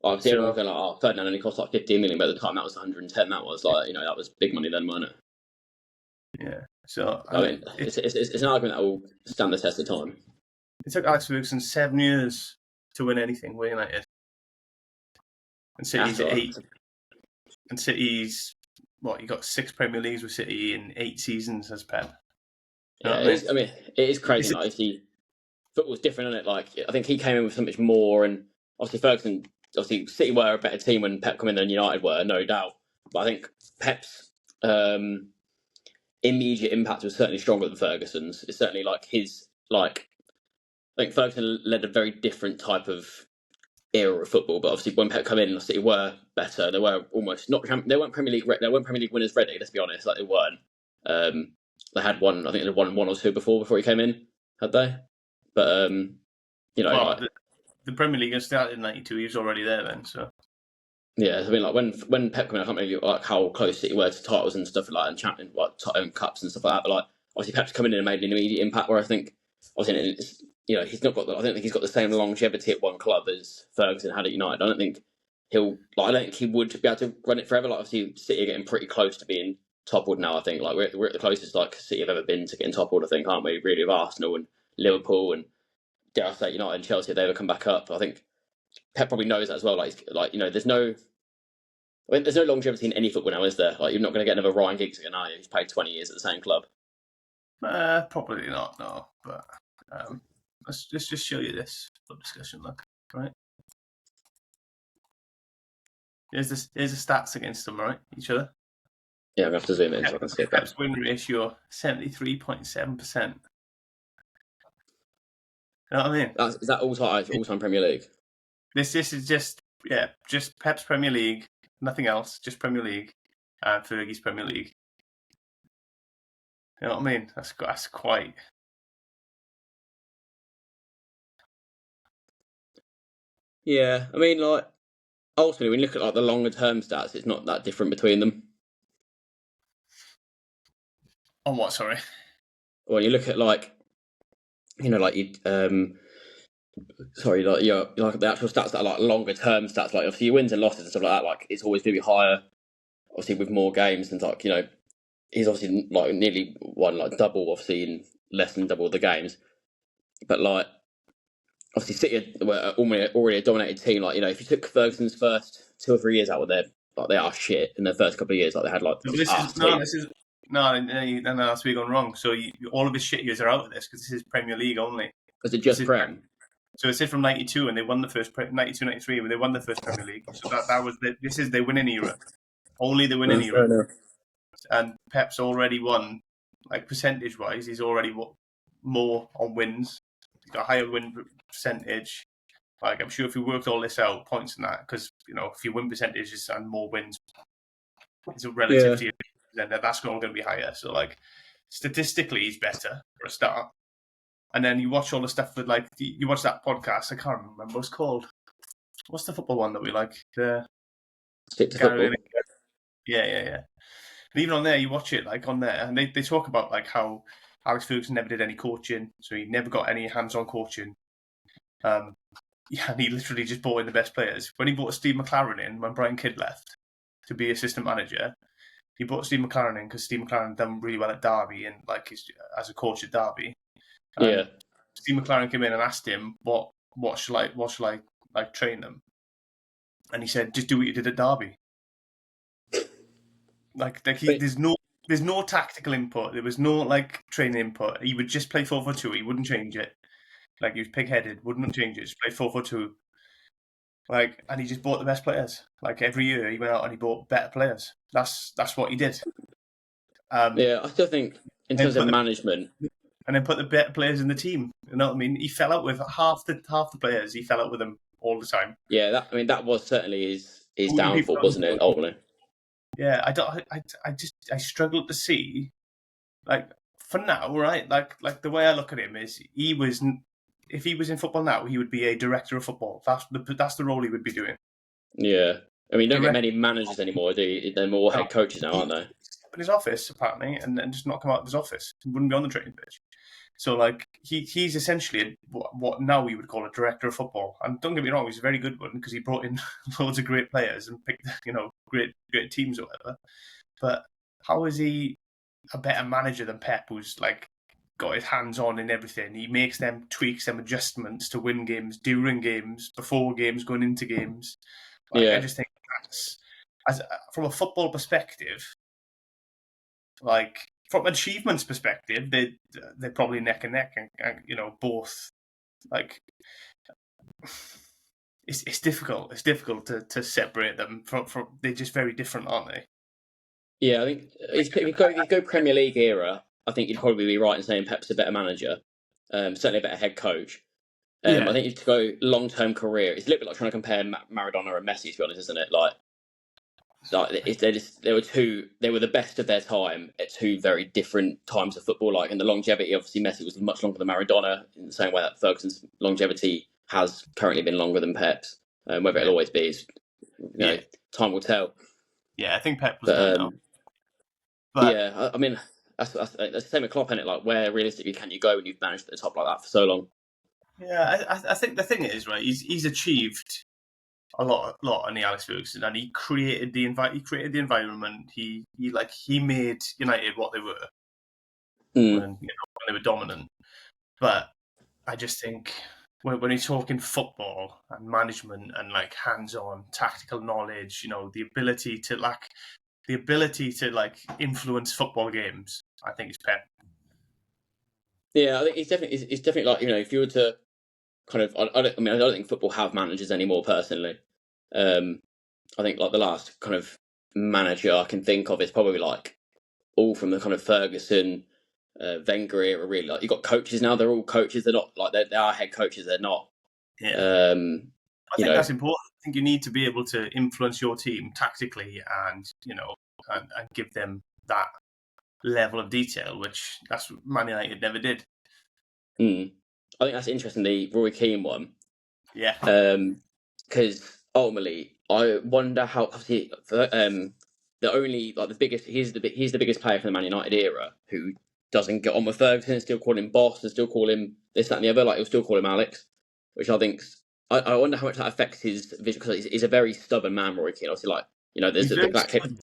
obviously everyone's going Ferdinand only cost 15 million, but at the time that was 110. That was that was big money then, wasn't it? Yeah. So I mean, it's an argument that will stand the test of time. It took Alex Ferguson 7 years to win anything with United, and City's 8. And City's what? You got 6 Premier Leagues with City in 8 seasons as Pep. Yeah, it is crazy. Obviously, football's different, isn't it? I think he came in with so much more, and obviously Ferguson. Obviously, City were a better team when Pep came in than United were, no doubt. But I think Pep's immediate impact was certainly stronger than Ferguson's. It's certainly his. I think Ferguson led a very different type of era of football. But obviously, when Pep came in, City were better. They were almost not. They weren't Premier League. They weren't Premier League winners ready. Let's be honest. They weren't. They had one. I think they had won 1 or 2 before he came in. Had they? But the Premier League started in '92. He was already there then. So yeah, I mean, when Pep came in, I can't remember how close City were to titles and stuff and champion cups and stuff like that. But obviously Pep's come in and made an immediate impact. Where I think obviously he's not got. I don't think he's got the same longevity at one club as Ferguson had at United. I don't think I don't think he would be able to run it forever. Obviously City are getting pretty close to being toppled now. I think we're at the closest City have ever been to getting toppled. I think, aren't we? Really, with Arsenal and Liverpool and dare I say United and Chelsea, if they ever come back up. I think Pep probably knows that as well. There's no longevity in any football now, is there? You're not going to get another Ryan Giggs again, are you? He's played 20 years at the same club. Probably not, no. But let's just show you this for discussion. Look, right? Here's the stats against them, right? Each other. Yeah, I'm going to have to zoom in so I can see it. Pep's win ratio 73.7%. You know what I mean? Is that all-time Premier League? This is just Pep's Premier League, nothing else, just Premier League, and Fergie's Premier League. You know what I mean? That's quite. Yeah, I mean, ultimately, when you look at the longer term stats, it's not that different between them. On what? Sorry. When you look at the actual stats that are longer term stats, obviously your wins and losses and stuff like that, it's always going to be higher, obviously with more games, and he's obviously nearly won double, obviously in less than double the games, but obviously City were already a dominated team. If you took Ferguson's first 2 or 3 years out of their they are shit in their first couple of years, they had that's where you're going wrong. So all of his shit years are out of this, because this is Premier League only. Is it just Prem? So it's from '92, and they won the first 92-93, when they won the first Premier League. So that was this is the winning era, only the winning era. And Pep's already won, percentage wise, he's already more on wins. He's got a higher win percentage. I'm sure if we worked all this out, points in that, because if you win percentages and more wins, it's a relativity. Then that's all going to be higher. So statistically, he's better for a start. And then you watch all the stuff with you watch that podcast. I can't remember what it's called. What's the football one that we like? Stick to Football. Yeah. And even on there, you watch it on there, and they talk about how Alex Ferguson never did any coaching, so he never got any hands-on coaching. And he literally just brought in the best players. When he brought Steve McLaren in, when Brian Kidd left to be assistant manager, he brought Steve McLaren in because Steve McLaren done really well at Derby and as a coach at Derby. Steve McLaren came in and asked him what shall I train them, and he said, just do what you did at Derby. There's no tactical input. There was no training input. He would just play 4-4-2. He wouldn't change it. He was pig-headed. Wouldn't change it. Just play 4-4-2. And he just bought the best players. Every year he went out and he bought better players. That's what he did. I still think in terms of management, and then put the better players in the team. You know what I mean? He fell out with half the players. He fell out with them all the time. Yeah, that was certainly his downfall, wasn't it? Ultimately. Yeah, I struggle to see, like, for now, right? Like the way I look at him is if he was in football now, he would be a director of football. That's the role he would be doing. Yeah. I mean, you don't get many managers anymore, do you? They're more head coaches now, aren't they? In his office, apparently, and just not come out of his office. He wouldn't be on the training pitch. So, like, he's essentially what now we would call a director of football. And don't get me wrong, he's a very good one because he brought in loads of great players and picked, great teams or whatever. But how is he a better manager than Pep, who's, like, got his hands on in everything? He makes them tweaks, them adjustments to win games, during games, before games, going into games. Like, I just think from a football perspective, like, from an achievements perspective, they're probably neck and neck, and both, like, it's difficult. It's difficult to separate them from. They're just very different, aren't they? Yeah, I think if you go Premier League era, I think you'd probably be right in saying Pep's a better manager, certainly a better head coach. I think if you go long-term career, it's a little bit like trying to compare Maradona and Messi, to be honest, isn't it? Like they were the best of their time at two very different times of football. Like, in the longevity, obviously Messi was much longer than Maradona, in the same way that Ferguson's longevity has currently been longer than Pep's. Whether it'll always be, time will tell. Yeah, I think Pep was good now. But yeah, I mean, that's the same with Klopp, isn't it? Like, where realistically can you go when you've managed at the top like that for so long? Yeah, I think the thing is, right, he's achieved a lot on the Alex Ferguson, and he created the environment. He made United what they were when they were dominant. But I just think when you're talking football and management and, like, hands-on tactical knowledge, the ability to influence football games, I think it's Pep. Yeah, I think it's definitely like, if you were to kind of, I don't think football have managers anymore personally. I think, like, the last kind of manager I can think of is probably, like, all from the kind of Ferguson, Wenger era, really. Like, you've got coaches now, they're all coaches, they're not, like, they are head coaches, they're not. Yeah. I think that's important. I think you need to be able to influence your team tactically and, and give them that level of detail, which that's what Man United never did. I think that's interesting, the Roy Keane one. Yeah. Because ultimately, I wonder how, obviously, the biggest, he's the biggest player from the Man United era who doesn't get on with Ferguson and still call him boss and still call him this, that, and the other. Like, he'll still call him Alex, which I think, I wonder how much that affects his vision, because he's a very stubborn man, Roy Keane. Obviously, like, there's that kid.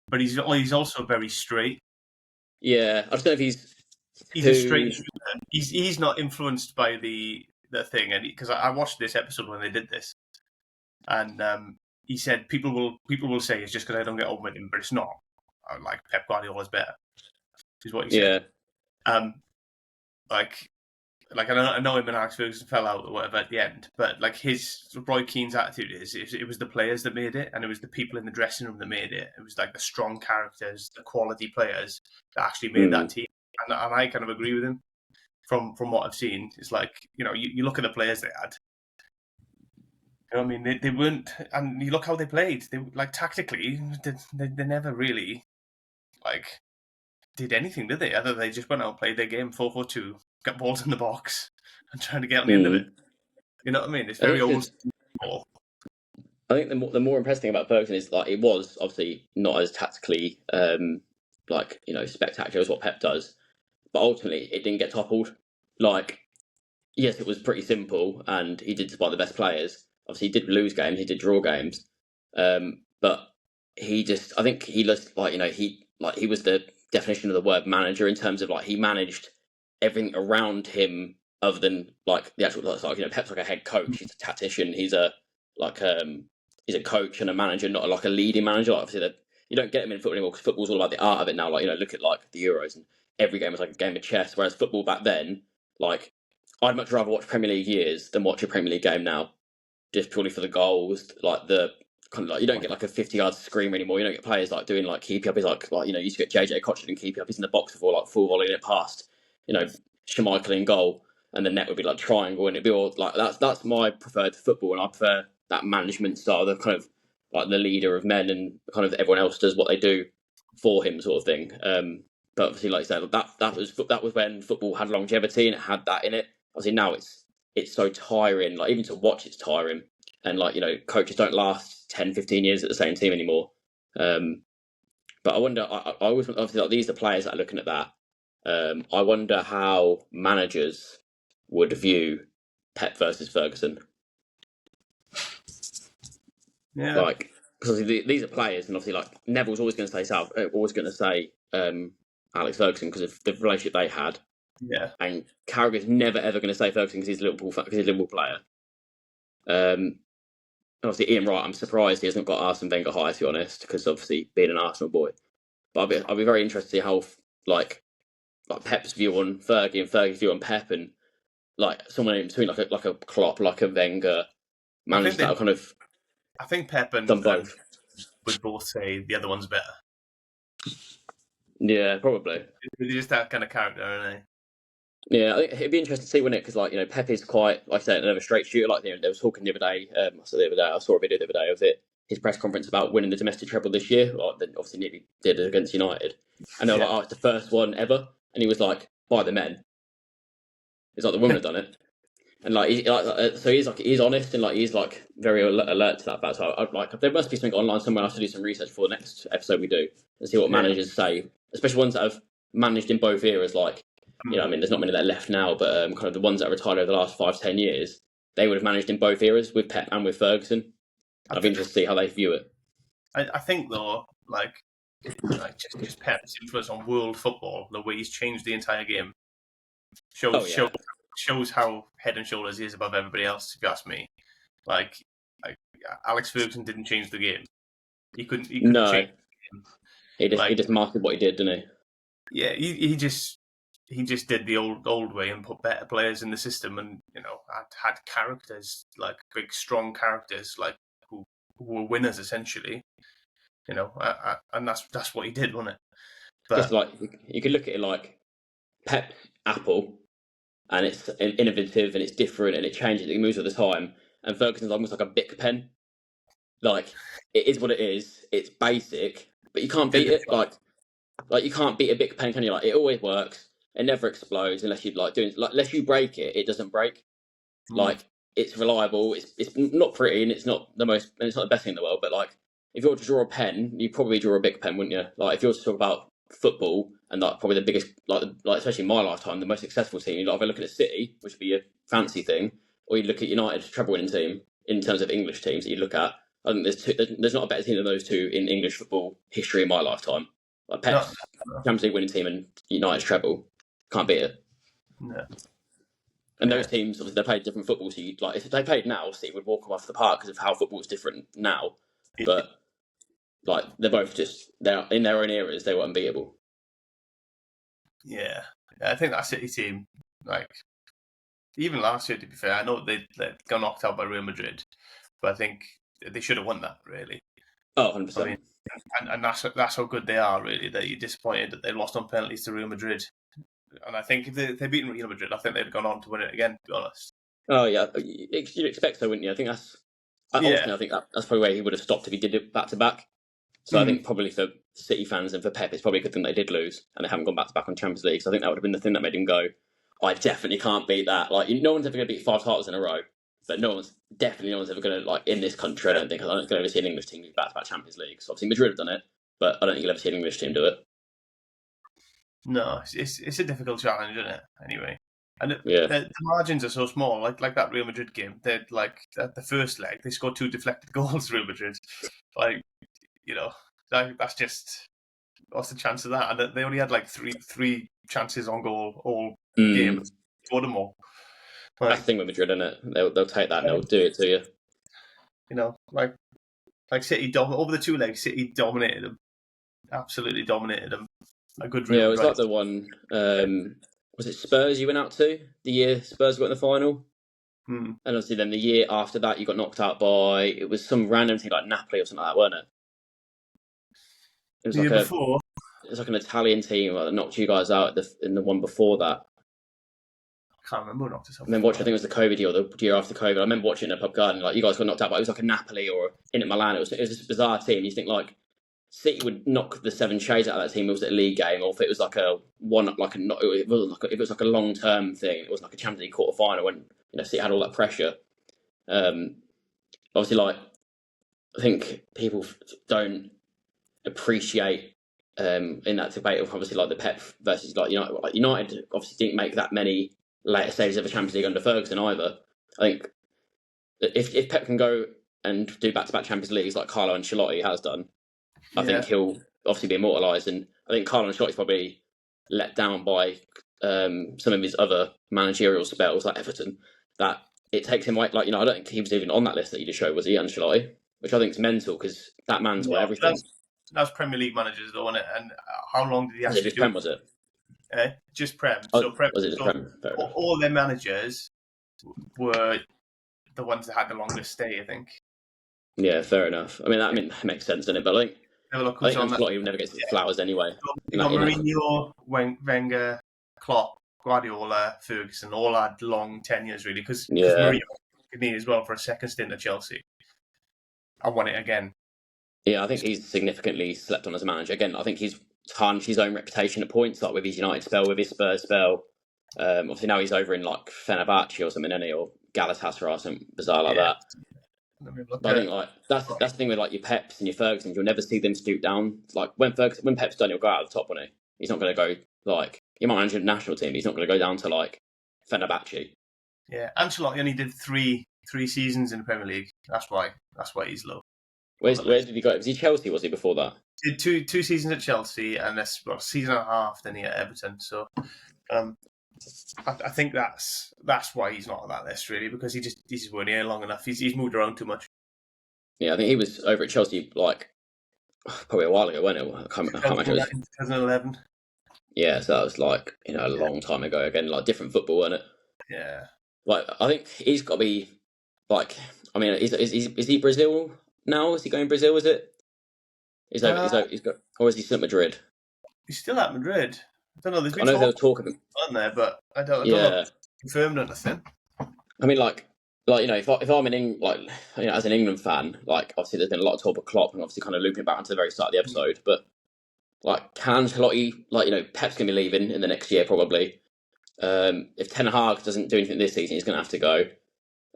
But he's also very straight. Yeah, I just don't know if he's a straight shooter. He's not influenced by the thing, and because I watched this episode when they did this, and he said people will say it's just because I don't get on with him, but it's not. Like, Pep Guardiola's better, is what he said. Yeah. Like I know him and Alex Ferguson fell out or whatever at the end, but, like, Roy Keane's attitude is it was the players that made it, and it was the people in the dressing room that made it. It was, like, the strong characters, the quality players that actually made that team, and I kind of agree with him from what I've seen. It's like, you look at the players they had. I mean, they weren't, and you look how they played. They, like, tactically, they never really, like, did anything, did they? Other than they just went out and played their game 4-4-2, got balls in the box, and trying to get on the end of it. You know what I mean? It's very old ball. I think the more impressive thing about Ferguson is, like, it was obviously not as tactically, spectacular as what Pep does, but ultimately it didn't get toppled. Like, yes, it was pretty simple, and he did supply the best players. Obviously, he did lose games, he did draw games, but I think he was he was the definition of the word manager, in terms of, like, he managed everything around him other than, like, the actual, like, Pep's like a head coach, he's a tactician, he's a coach and a manager, not like a leading manager. Like, obviously, you don't get him in football anymore because football's all about the art of it now. Like, look at, like, the Euros, and every game was like a game of chess, whereas football back then, like, I'd much rather watch Premier League years than watch a Premier League game now, just purely for the goals. Like, the kind of, like, you don't get, like, a 50-yard scream anymore. You don't get players, like, doing, like, keepy uppies, like you used to get JJ Koch doing keepy uppies in the box before, like, full volleying it past. Schmeichel in goal, and the net would be like triangle, and it'd be all like that's my preferred football, and I prefer that management style, the kind of like the leader of men, and kind of everyone else does what they do for him, sort of thing. But obviously, like I said, that was when football had longevity and it had that in it. Obviously, now it's so tiring. Like even to watch, it's tiring, and coaches don't last 10, 15 years at the same team anymore. But I wonder. I always obviously like these are players that are looking at that. I wonder how managers would view Pep versus Ferguson. Yeah. Like, because these are players, and obviously, like Neville's always going to say Alex Ferguson because of the relationship they had. Yeah. And Carragher's never ever going to say Ferguson because he's a Liverpool player. Obviously, Ian Wright, I'm surprised he hasn't got Arsene Wenger high, to be honest, because obviously being an Arsenal boy. But I'll be very interested to see how like Pep's view on Fergie and Fergie's view on Pep, and like someone in between, like a Klopp, like a Wenger, managed that kind of. I think Pep and both would both say the other one's better. Yeah, probably. He's just that kind of character, isn't he? Yeah, I think it'd be interesting to see, wouldn't it? Because Pep is quite, like I said, another straight shooter. Like there was talking the other day. I saw a video the other day of his press conference about winning the domestic treble this year. Like, they obviously nearly did it against United, and they were like, "Oh, it's the first one ever," and he was like, "By the men." It's like the women have done it. And so he's honest, and he's very alert to that fact. So there must be something online somewhere. I have to do some research for the next episode we do and see what managers say, especially ones that have managed in both eras. There's not many that are left now, but kind of the ones that retired over the last 5-10 years, they would have managed in both eras with Pep and with Ferguson. I'd be interested to see how they view it. I think though, just Pep's influence on world football, the way he's changed the entire game, shows how head and shoulders he is above everybody else, if you ask me. Like Alex Ferguson didn't change the game. He couldn't change the game. He just mastered what he did, didn't he? Yeah, he just did the old way and put better players in the system, and had characters, like big strong characters, like who were winners essentially. And that's what he did, wasn't it? But you could look at it like Pep Apple, and it's innovative and it's different and it changes, it moves all the time. And Ferguson's almost like a Bic pen. Like it is what it is. It's basic, but you can't beat it. Like you can't beat a Bic pen, can you? Like it always works. It never explodes unless you unless you break it. It doesn't break. Like it's reliable. It's not pretty and it's not the best thing in the world. But if you were to draw a pen, you'd probably draw a Bic pen, wouldn't you? Like if you were to talk about football and probably the biggest, especially in my lifetime, the most successful team, you'd either look at City, which would be a fancy thing, or you'd look at United, treble winning team in terms of English teams that you look at. I think there's not a better team than those two in English football history in my lifetime. Like Pep's Champions League winning team and United's treble, can't beat it. No. And those teams, obviously, they played different football. So if they played now, City would walk them off the park because of how football is different now. But they're both they're in their own eras, they were unbeatable. Yeah, I think that City team, even last year, to be fair, I know they got knocked out by Real Madrid, but I think they should have won that, really. Oh, 100%. I mean, and that's how good they are, really, that you're disappointed that they lost on penalties to Real Madrid. And I think if they'd beaten Real Madrid, I think they'd have gone on to win it again, to be honest. Oh, yeah, you'd expect so, wouldn't you? I think I think that's probably where he would have stopped if he did it back-to-back. So I think probably for City fans and for Pep, it's probably a good thing they did lose and they haven't gone back-to-back on Champions League. So I think that would have been the thing that made him go, I definitely can't beat that. No one's ever going to beat 5 titles in a row, but no one's ever going to, in this country, I don't think I'll ever see an English team do back-to-back Champions League. So obviously Madrid have done it, but I don't think you'll ever see an English team do it. No, it's a difficult challenge, isn't it? Anyway. And the margins are so small, like that Real Madrid game. They're at the first leg, they scored 2 deflected goals, Real Madrid. That's just, what's the chance of that? And they only had three chances on goal all game. Scored them all. That's the thing with Madrid, isn't it? They'll take that and they'll do it to you. City over the 2 legs, City dominated them. Absolutely dominated them. A good. Yeah, it was like the one. Was it Spurs you went out to the year Spurs got in the final? And obviously, then the year after that, you got knocked out by, it was some random team like Napoli or something like that, wasn't it? It was the year before. It was like an Italian team that knocked you guys out in the one before that. can't remember who knocked us out. I remember watching, I think it was the COVID year or the year after COVID. I remember watching it in a pub garden, like you guys got knocked out, but it was like a Napoli or Inter Milan. It was this bizarre team. You think like City would knock the 7 shades out of that team if it was a league game, or if it was like a one, like a not, it was like a long term thing. It was like a Champions League quarter final when City had all that pressure. Obviously, like I think people don't appreciate in that debate of obviously like the Pep versus like United. Like United obviously didn't make that many later stages of the Champions League under Ferguson either. I think if Pep can go and do back-to-back Champions Leagues like Carlo Ancelotti has done, I think he'll obviously be immortalised. And I think Carlo Ancelotti's probably let down by some of his other managerial spells like Everton, that it takes him like I don't think he was even on that list that you just showed, was he, Ancelotti? Which I think is mental because that man's won everything. That's Premier League managers though, wasn't it? And how long did he actually do? Prem, was it? Just Prem. So Prem. Was it just Prem? All their managers were the ones that had the longest stay, I think. Yeah, fair enough. I mean, that makes sense, doesn't it? But I think Ancelotti never gets his flowers anyway. Mourinho, Wenger, Klopp, Guardiola, Ferguson all had long tenures, really, because Mourinho did as well for a second stint at Chelsea. I won it again. Yeah, I think he's significantly slept on as a manager. Again, I think he's tarnished his own reputation at points, like with his United spell, with his Spurs spell. Obviously now he's over in like Fenerbahce or something, or Galatasaray or something bizarre like that. But I think like that's the thing with like your Peps and your Fergusons, you'll never see them stoop down. Like when Pep's done, he'll go out of the top, won't he? He's not going to go like he might manage a national team. He's not going to go down to like Fenerbahce. Yeah, Ancelotti only did three seasons in the Premier League. That's why he's low. Where did he go? Was he Chelsea? Was he before that? Did two seasons at Chelsea and this season and a half. Then he at Everton. So, I think that's why he's not on that list really, because he's just weren't here long enough. He's moved around too much. Yeah, I think he was over at Chelsea like probably a while ago, wasn't it? I can't imagine. 2011. Yeah, so that was like a long time ago. Again, like different football, wasn't it? Yeah. Like I think he's got to be like. I mean, is he Brazil now? Is he going Brazil? Is it? He's got, or is he still at Madrid? He's still at Madrid. I don't know. There's been talk of him on there, but I don't know if confirmed anything. I mean, like if I'm in England, like as an England fan, like obviously there's been a lot of talk of Klopp, and obviously kind of looping back into the very start of the episode. But like, can Ancelotti, Pep's gonna be leaving in the next year probably. If Ten Hag doesn't do anything this season, he's gonna have to go.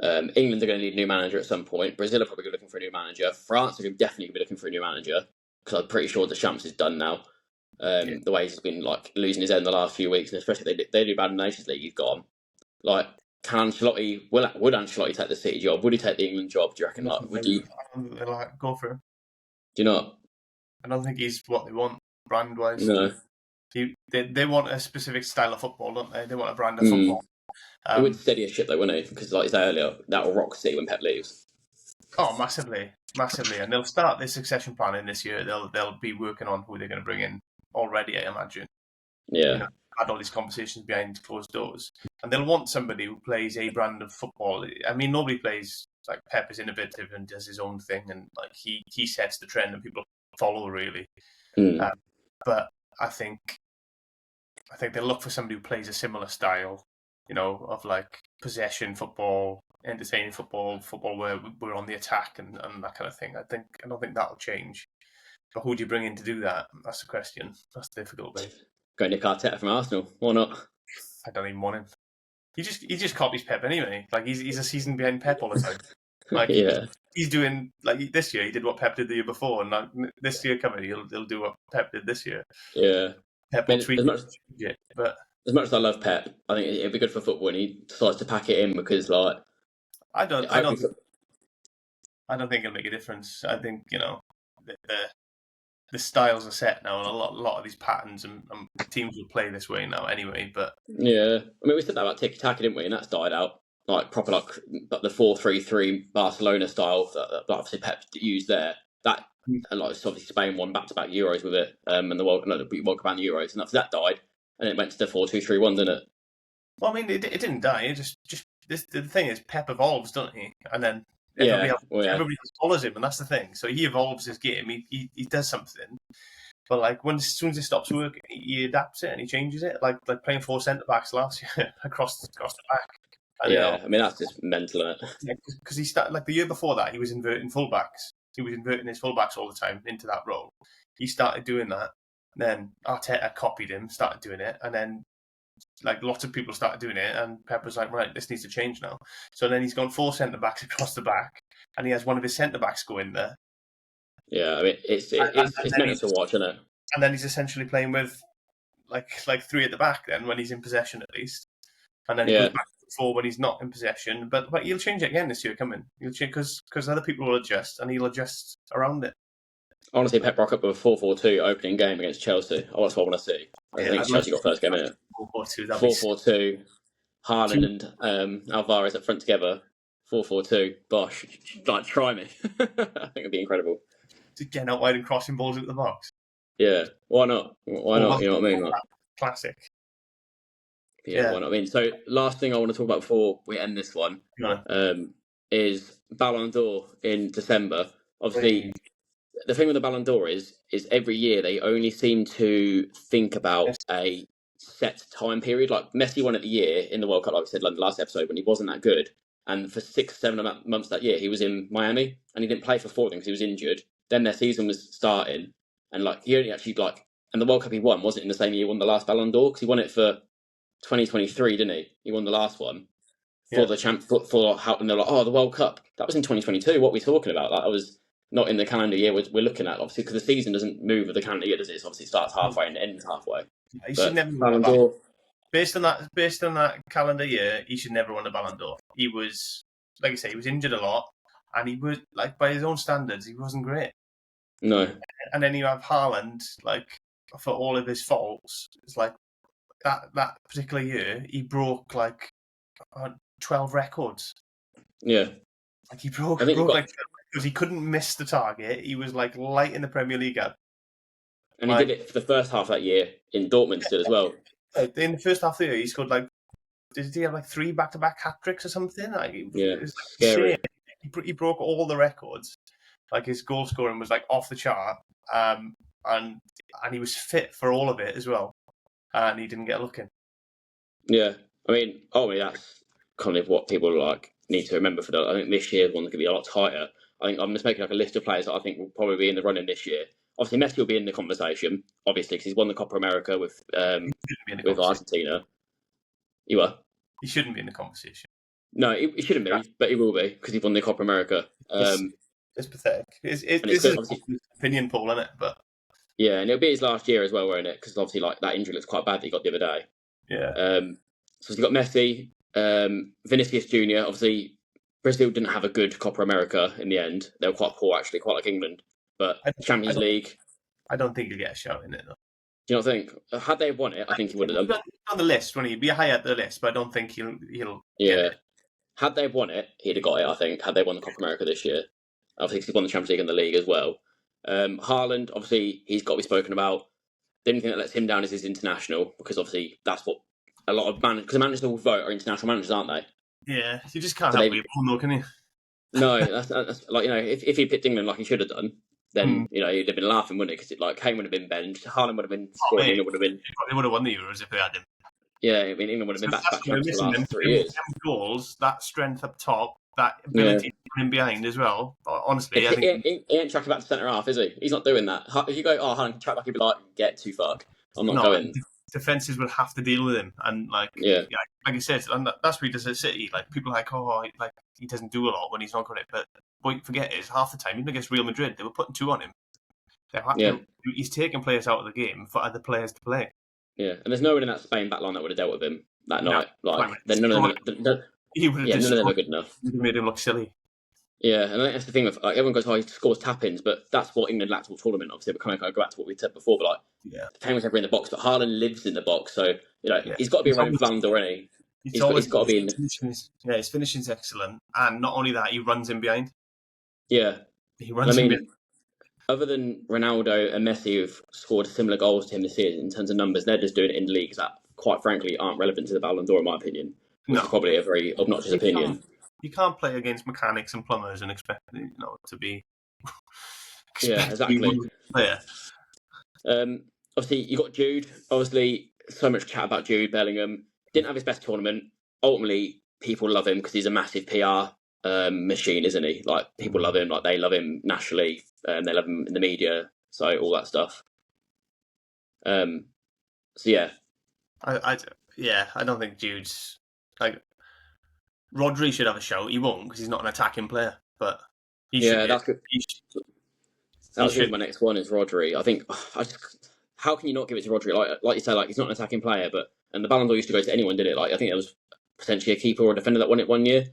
England are going to need a new manager at some point. Brazil are probably looking for a new manager. France are definitely going to be looking for a new manager, because I'm pretty sure Deschamps is done now. The way he's been like losing his head in the last few weeks, and especially if they do bad in the Nations League, he's gone. Like, can Ancelotti? Would Ancelotti take the City job? Would he take the England job? Do you reckon? Like, would you? Go for him. Do you not? I don't think he's what they want brand wise. No. They want a specific style of football, don't they? They want a brand of football. It would steady a ship though, wouldn't it? Because like you said earlier, that will rock City when Pep leaves. Oh, massively, and they'll start this succession planning this year. They'll be working on who they're going to bring in already, I imagine. Yeah. Had all these conversations behind closed doors, and they'll want somebody who plays a brand of football. I mean, nobody plays like Pep is innovative and does his own thing, and like he sets the trend and people follow really. But I think they look for somebody who plays a similar style. Of like possession football, entertaining football where we're on the attack and that kind of thing. I don't think that'll change. But who do you bring in to do that? That's the question. That's the difficult bit. Go Nick Arteta from Arsenal. Why not? I don't even want him. He just copies Pep anyway. Like he's a season behind Pep all the time. Like he's doing like this year. He did what Pep did the year before, and like, this year coming, he'll do what Pep did this year. Yeah. Pep will tweak it, but. As much as I love Pep, I think it'd be good for football when he decides to pack it in, because like I don't think it'll make a difference. I think the styles are set now, and a lot of these patterns and teams will play this way now anyway. But yeah, I mean we said that about tiki taka, didn't we? And that's died out. Like proper but the 4-3-3 Barcelona style that obviously Pep used there. That and like obviously Spain won back-to-back Euros with it, and the World Cup and the Euros, and after that died. And it went to the 4-2-3-1, didn't it? Well, I mean, it didn't die. It just the thing is, Pep evolves, doesn't he? And then everybody else follows him, and that's the thing. So he evolves his game. He does something, But like as soon as it stops working, he adapts it and he changes it. Like playing 4 centre backs last year across the back. And, I mean that's just mental, isn't it? Because he started like the year before that, he was inverting fullbacks. He was inverting his fullbacks all the time into that role. He started doing that. Then Arteta copied him, started doing it, and then like lots of people started doing it, and Pep was like, right, this needs to change now. So then he's gone 4 centre backs across the back, and he has one of his centre backs go in there. Yeah, I mean it's meant to watch, isn't it? And then he's essentially playing with like 3 at the back then when he's in possession at least, and then he goes back to 4 when he's not in possession. But he'll change it again this year coming. He'll change because other people will adjust, and he'll adjust around it. Honestly, Pep rock up with a 4-4-2 opening game against Chelsea. That's what I want to see. I think Chelsea got first game in it. 4-4-2. Haaland and Alvarez up front together. 4-4-2. Bosh, like try me. I think it'd be incredible. To get out wide and crossing balls into the box. Yeah, why not? Why not? You know what I mean? Like, classic. Yeah, why not? I mean, so last thing I want to talk about before we end this one is Ballon d'Or in December. Obviously, the thing with the Ballon d'Or is every year they only seem to think about a set time period. Like Messi won at the year in the World Cup, like we said in the last episode, when he wasn't that good. And for 6-7 months that year, he was in Miami, and he didn't play for 4 of them because he was injured. Then their season was starting, and like he only actually and the World Cup he won wasn't in the same year he won the last Ballon d'Or, because he won it for 2023, didn't he? He won the last one for the champ for how, and they're like, oh, the World Cup that was in 2022. What are we talking about? That was not in the calendar year we're looking at, obviously, because the season doesn't move with the calendar year, does it? It's obviously starts halfway and ends halfway. He should never win Ballon d'Or. Based on that calendar year, he should never win a Ballon d'Or. He was, like I say, he was injured a lot, and he was, like, by his own standards, he wasn't great. No. And then you have Haaland, like, for all of his faults, it's like that particular year, he broke like 12 records. Yeah. Like he broke like 12 records. He couldn't miss the target. He was like light in the Premier League up. And he did it for the first half of that year in Dortmund still as well. In the first half of the year, he scored did he have like 3 back-to-back hat-tricks or something? Like, it was scary. He broke all the records. Like his goal scoring was like off the chart. And he was fit for all of it as well. And he didn't get a look in. Yeah. I mean, that's kind of what people like need to remember for that. I think this year's one could be a lot tighter. I think I'm just making like a list of players that I think will probably be in the running this year. Obviously, Messi will be in the conversation, obviously, because he's won the Copa America with Argentina. You were? He shouldn't be in the conversation. No, he shouldn't be, but he will be, because he won the Copa America. It's pathetic. This is an opinion poll, isn't it? But yeah, and it'll be his last year as well, won't it? Because obviously, like that injury looks quite bad that he got the other day. Yeah. So you've got Messi, Vinicius Junior. Obviously, Brazil didn't have a good Copa America in the end. They were quite poor, actually, quite like England. But Champions League, I don't think he'll get a shout in it, though. Do you not think? Had they won it, I think he would have done. On the list, when he'd be high up the list, but I don't think he'll. Yeah. Get it. Had they won it, he'd have got it. I think. Had they won the Copa America this year, obviously he won the Champions League and the league as well. Haaland, obviously, he's got to be spoken about. The only thing that lets him down is his international, because obviously that's what a lot of managers, because the managers will vote are international managers, aren't they? Yeah, you just can't help it, can you? No, that's like, if he picked England like he should have done, then he'd have been laughing, wouldn't it? Because Kane would have been benched, Haaland would have been scoring, England would have been. They would have won the Euros if they had him. Yeah, I mean England would have been back for the last 3 years. 10 goals, that strength up top, that ability to run in behind as well. Honestly, I think he ain't tracking back to centre half, is he? He's not doing that. If you go, Haaland can track back, he'd be like, get too far. I'm not going. Defences will have to deal with him, and like I said, and that's what he does at City. Like people are like, he doesn't do a lot when he's not got it. But what you forget is half the time, even against Real Madrid, they were putting 2 on him. He's taking players out of the game for other players to play. Yeah, and there's no one in that Spain back line that would have dealt with him that night. Then none of them. None of them are good enough. He made him look silly. Yeah, and I think that's the thing with everyone goes, he scores tap-ins, but that's what England lacked all tournament. Obviously, but kind of go back to what we said before. But Kane was never in the box, but Haaland lives in the box, so he's got to be around Ballon d'Or, ain't he? He's got to be in. His finishing's excellent, and not only that, he runs in behind. Yeah, he runs in behind. Other than Ronaldo and Messi, who've scored similar goals to him this year in terms of numbers, they're just doing it in leagues that, quite frankly, aren't relevant to the Ballon d'Or, in my opinion. Which is probably a very obnoxious opinion. You can't play against mechanics and plumbers and expect to be. Yeah, exactly. Player. Obviously, you got Jude. Obviously, so much chat about Jude Bellingham. Didn't have his best tournament. Ultimately, people love him because he's a massive PR machine, isn't he? Like, people love him. Like, they love him nationally, and they love him in the media. So all that stuff. So yeah, I don't think Jude's like Rodri should have a shout. He won't because he's not an attacking player, but he should. that's good. That was my next one is Rodri. I think how can you not give it to Rodri? Like you say, like he's not an attacking player, and the Ballon d'Or used to go to anyone, did it? Like I think there was potentially a keeper or a defender that won it one year.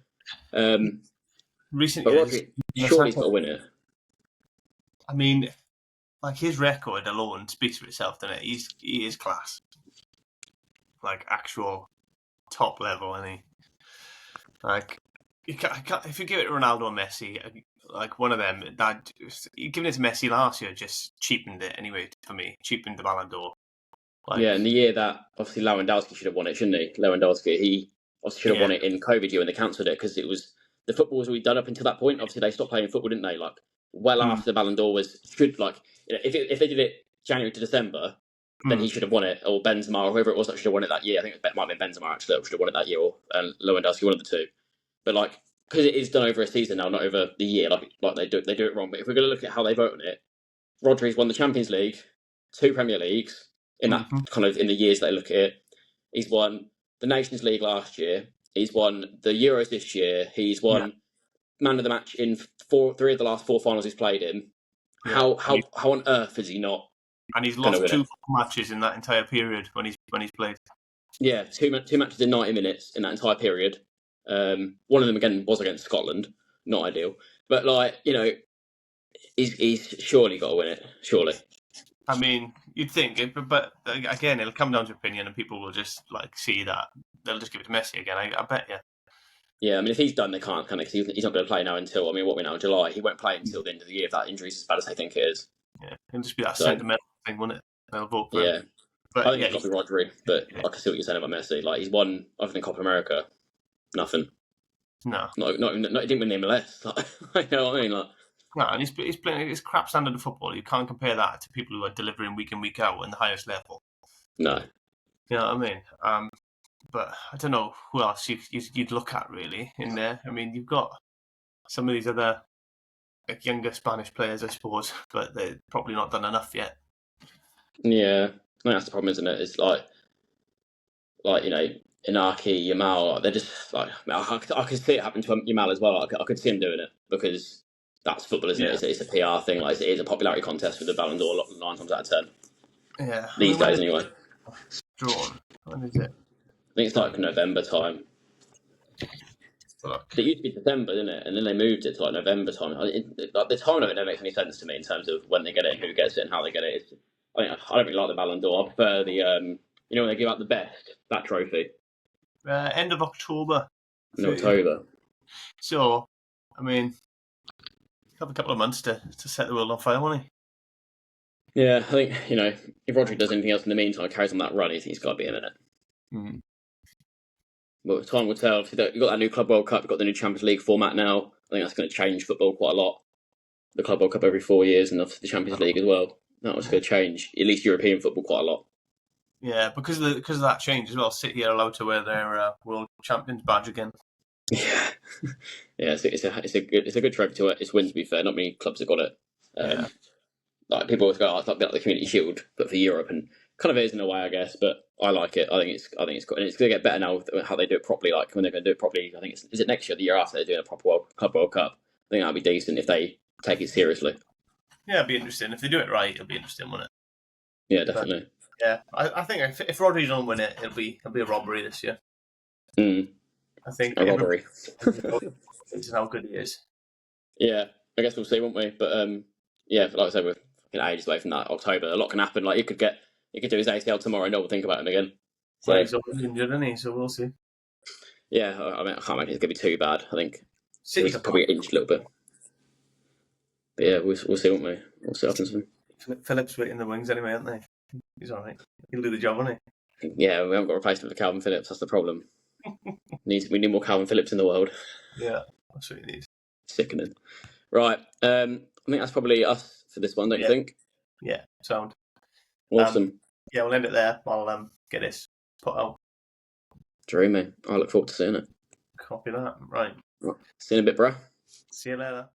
Recently, but Rodri surely he's got to win it. I mean, like his record alone speaks for itself, doesn't it? He is class, like actual top level, isn't he? Like if you give it to Ronaldo or Messi, like one of them, that giving it to Messi last year just cheapened it anyway for me. Cheapened the Ballon d'Or. Like, yeah, in the year that obviously Lewandowski should have won it, shouldn't he? Lewandowski, he obviously should have won it in COVID year when they cancelled it because it was the football was already done up until that point. Obviously, they stopped playing football, didn't they? Like after the Ballon d'Or was should like if they did it January to December, then he should have won it, or Benzema, or whoever it was that should have won it that year. I think it might have been Benzema actually that should have won it that year, or Lewandowski, one of the two. But like because it is done over a season now, not over the year, like they do it wrong. But if we're going to look at how they vote on it, Rodri's won the Champions League, 2 Premier Leagues in that kind of in the years they look at it. He's won the Nations League last year. He's won the Euros this year. He's won Man of the Match in 3 of the last 4 finals he's played in. Yeah. How on earth is he not? And he's lost 2 matches in that entire period when he's played. Yeah, two matches in 90 minutes in that entire period. One of them again was against Scotland, not ideal. But like he's surely got to win it. Surely. I mean, you'd think, but again, it'll come down to opinion, and people will just like see that they'll just give it to Messi again. I bet you. Yeah, I mean, if he's done, they can't, can they? Because he's not going to play now until what we're now July. He won't play until the end of the year if that injury's as bad as they think it is. Yeah, it'll just be that sentimental thing, won't it? They'll vote for him. But I think it's got to be Rodri. But I can see what you're saying about Messi. Like he's won, other than Copa America, nothing. No, not he didn't win the MLS. Like, you know what I mean? Like, no, and he's playing his crap standard of football. You can't compare that to people who are delivering week in, week out in the highest level. No. You know what I mean? But I don't know who else you'd look at really in there. I mean, you've got some of these other like younger Spanish players, I suppose, but they're probably not done enough yet. Yeah, I think that's the problem, isn't it? It's like Inaki, Yamal, they're just like I could see it happen to Yamal as well. I could see him doing it because that's football, isn't it? It's a PR thing. Like it is a popularity contest with the Ballon d'Or 9 times out of 10. Yeah, these days anyway. Drawn. When is it? I think it's like November time. It used to be December, didn't it? And then they moved it to like November time. Like the time of it never makes any sense to me in terms of when they get it, and who gets it, and how they get it. I don't really like the Ballon d'Or. I prefer the when they give out the best, that trophy. End of October. In October. So, I mean, have a couple of months to set the world on fire, won't he? Yeah, I think if Rodri does anything else in the meantime, carries on that run, he's got to be in it. Mm. Well, time will tell. You've got that new Club World Cup, you've got the new Champions League format now. I think that's going to change football quite a lot. The Club World Cup every 4 years, and the Champions League as well. That was going to change at least European football quite a lot. Yeah, because of that change as well. City are allowed to wear their World Champions badge again. Yeah, yeah. It's a good trophy to it. It's win, to be fair. Not many clubs have got it. Like people always go, "Oh, it's like the Community Shield, but for Europe," and kind of is in a way, I guess. But I like it. I think it's good, and it's going to get better now with how they do it properly. Like when they're going to do it properly, I think is it next year, the year after they're doing a proper Club World Cup. I think that'll be decent if they take it seriously. Yeah, it'll be interesting if they do it right. It'll be interesting, won't it? Yeah, definitely. But, yeah, I think if Rodri don't win it, it'll be a robbery this year. I think a robbery. It's how good he is. Yeah, I guess we'll see, won't we? But yeah, like I said, we're ages away from that October. A lot can happen. Like he could do his ACL tomorrow, and no one will think about him again. So he's always injured, isn't he? So we'll see. Yeah, I mean, I can't imagine it's going to be too bad. I think City's probably injured a little bit. But yeah, we'll see, won't we? We'll see what happens. Phillips waiting in the wings anyway, aren't they? He's all right. He'll do the job, won't he? Yeah, we haven't got a replacement for Calvin Phillips. That's the problem. We need more Calvin Phillips in the world. Yeah, that's what you need. Sickening. Right, I think that's probably us for this one, don't you think? Yeah, sound. Awesome. Yeah, we'll end it there. I'll get this put out. Dreamy. I look forward to seeing it. Copy that. Right. See you in a bit, bro. See you later.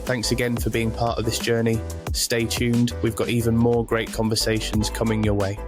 Thanks again for being part of this journey. Stay tuned. We've got even more great conversations coming your way.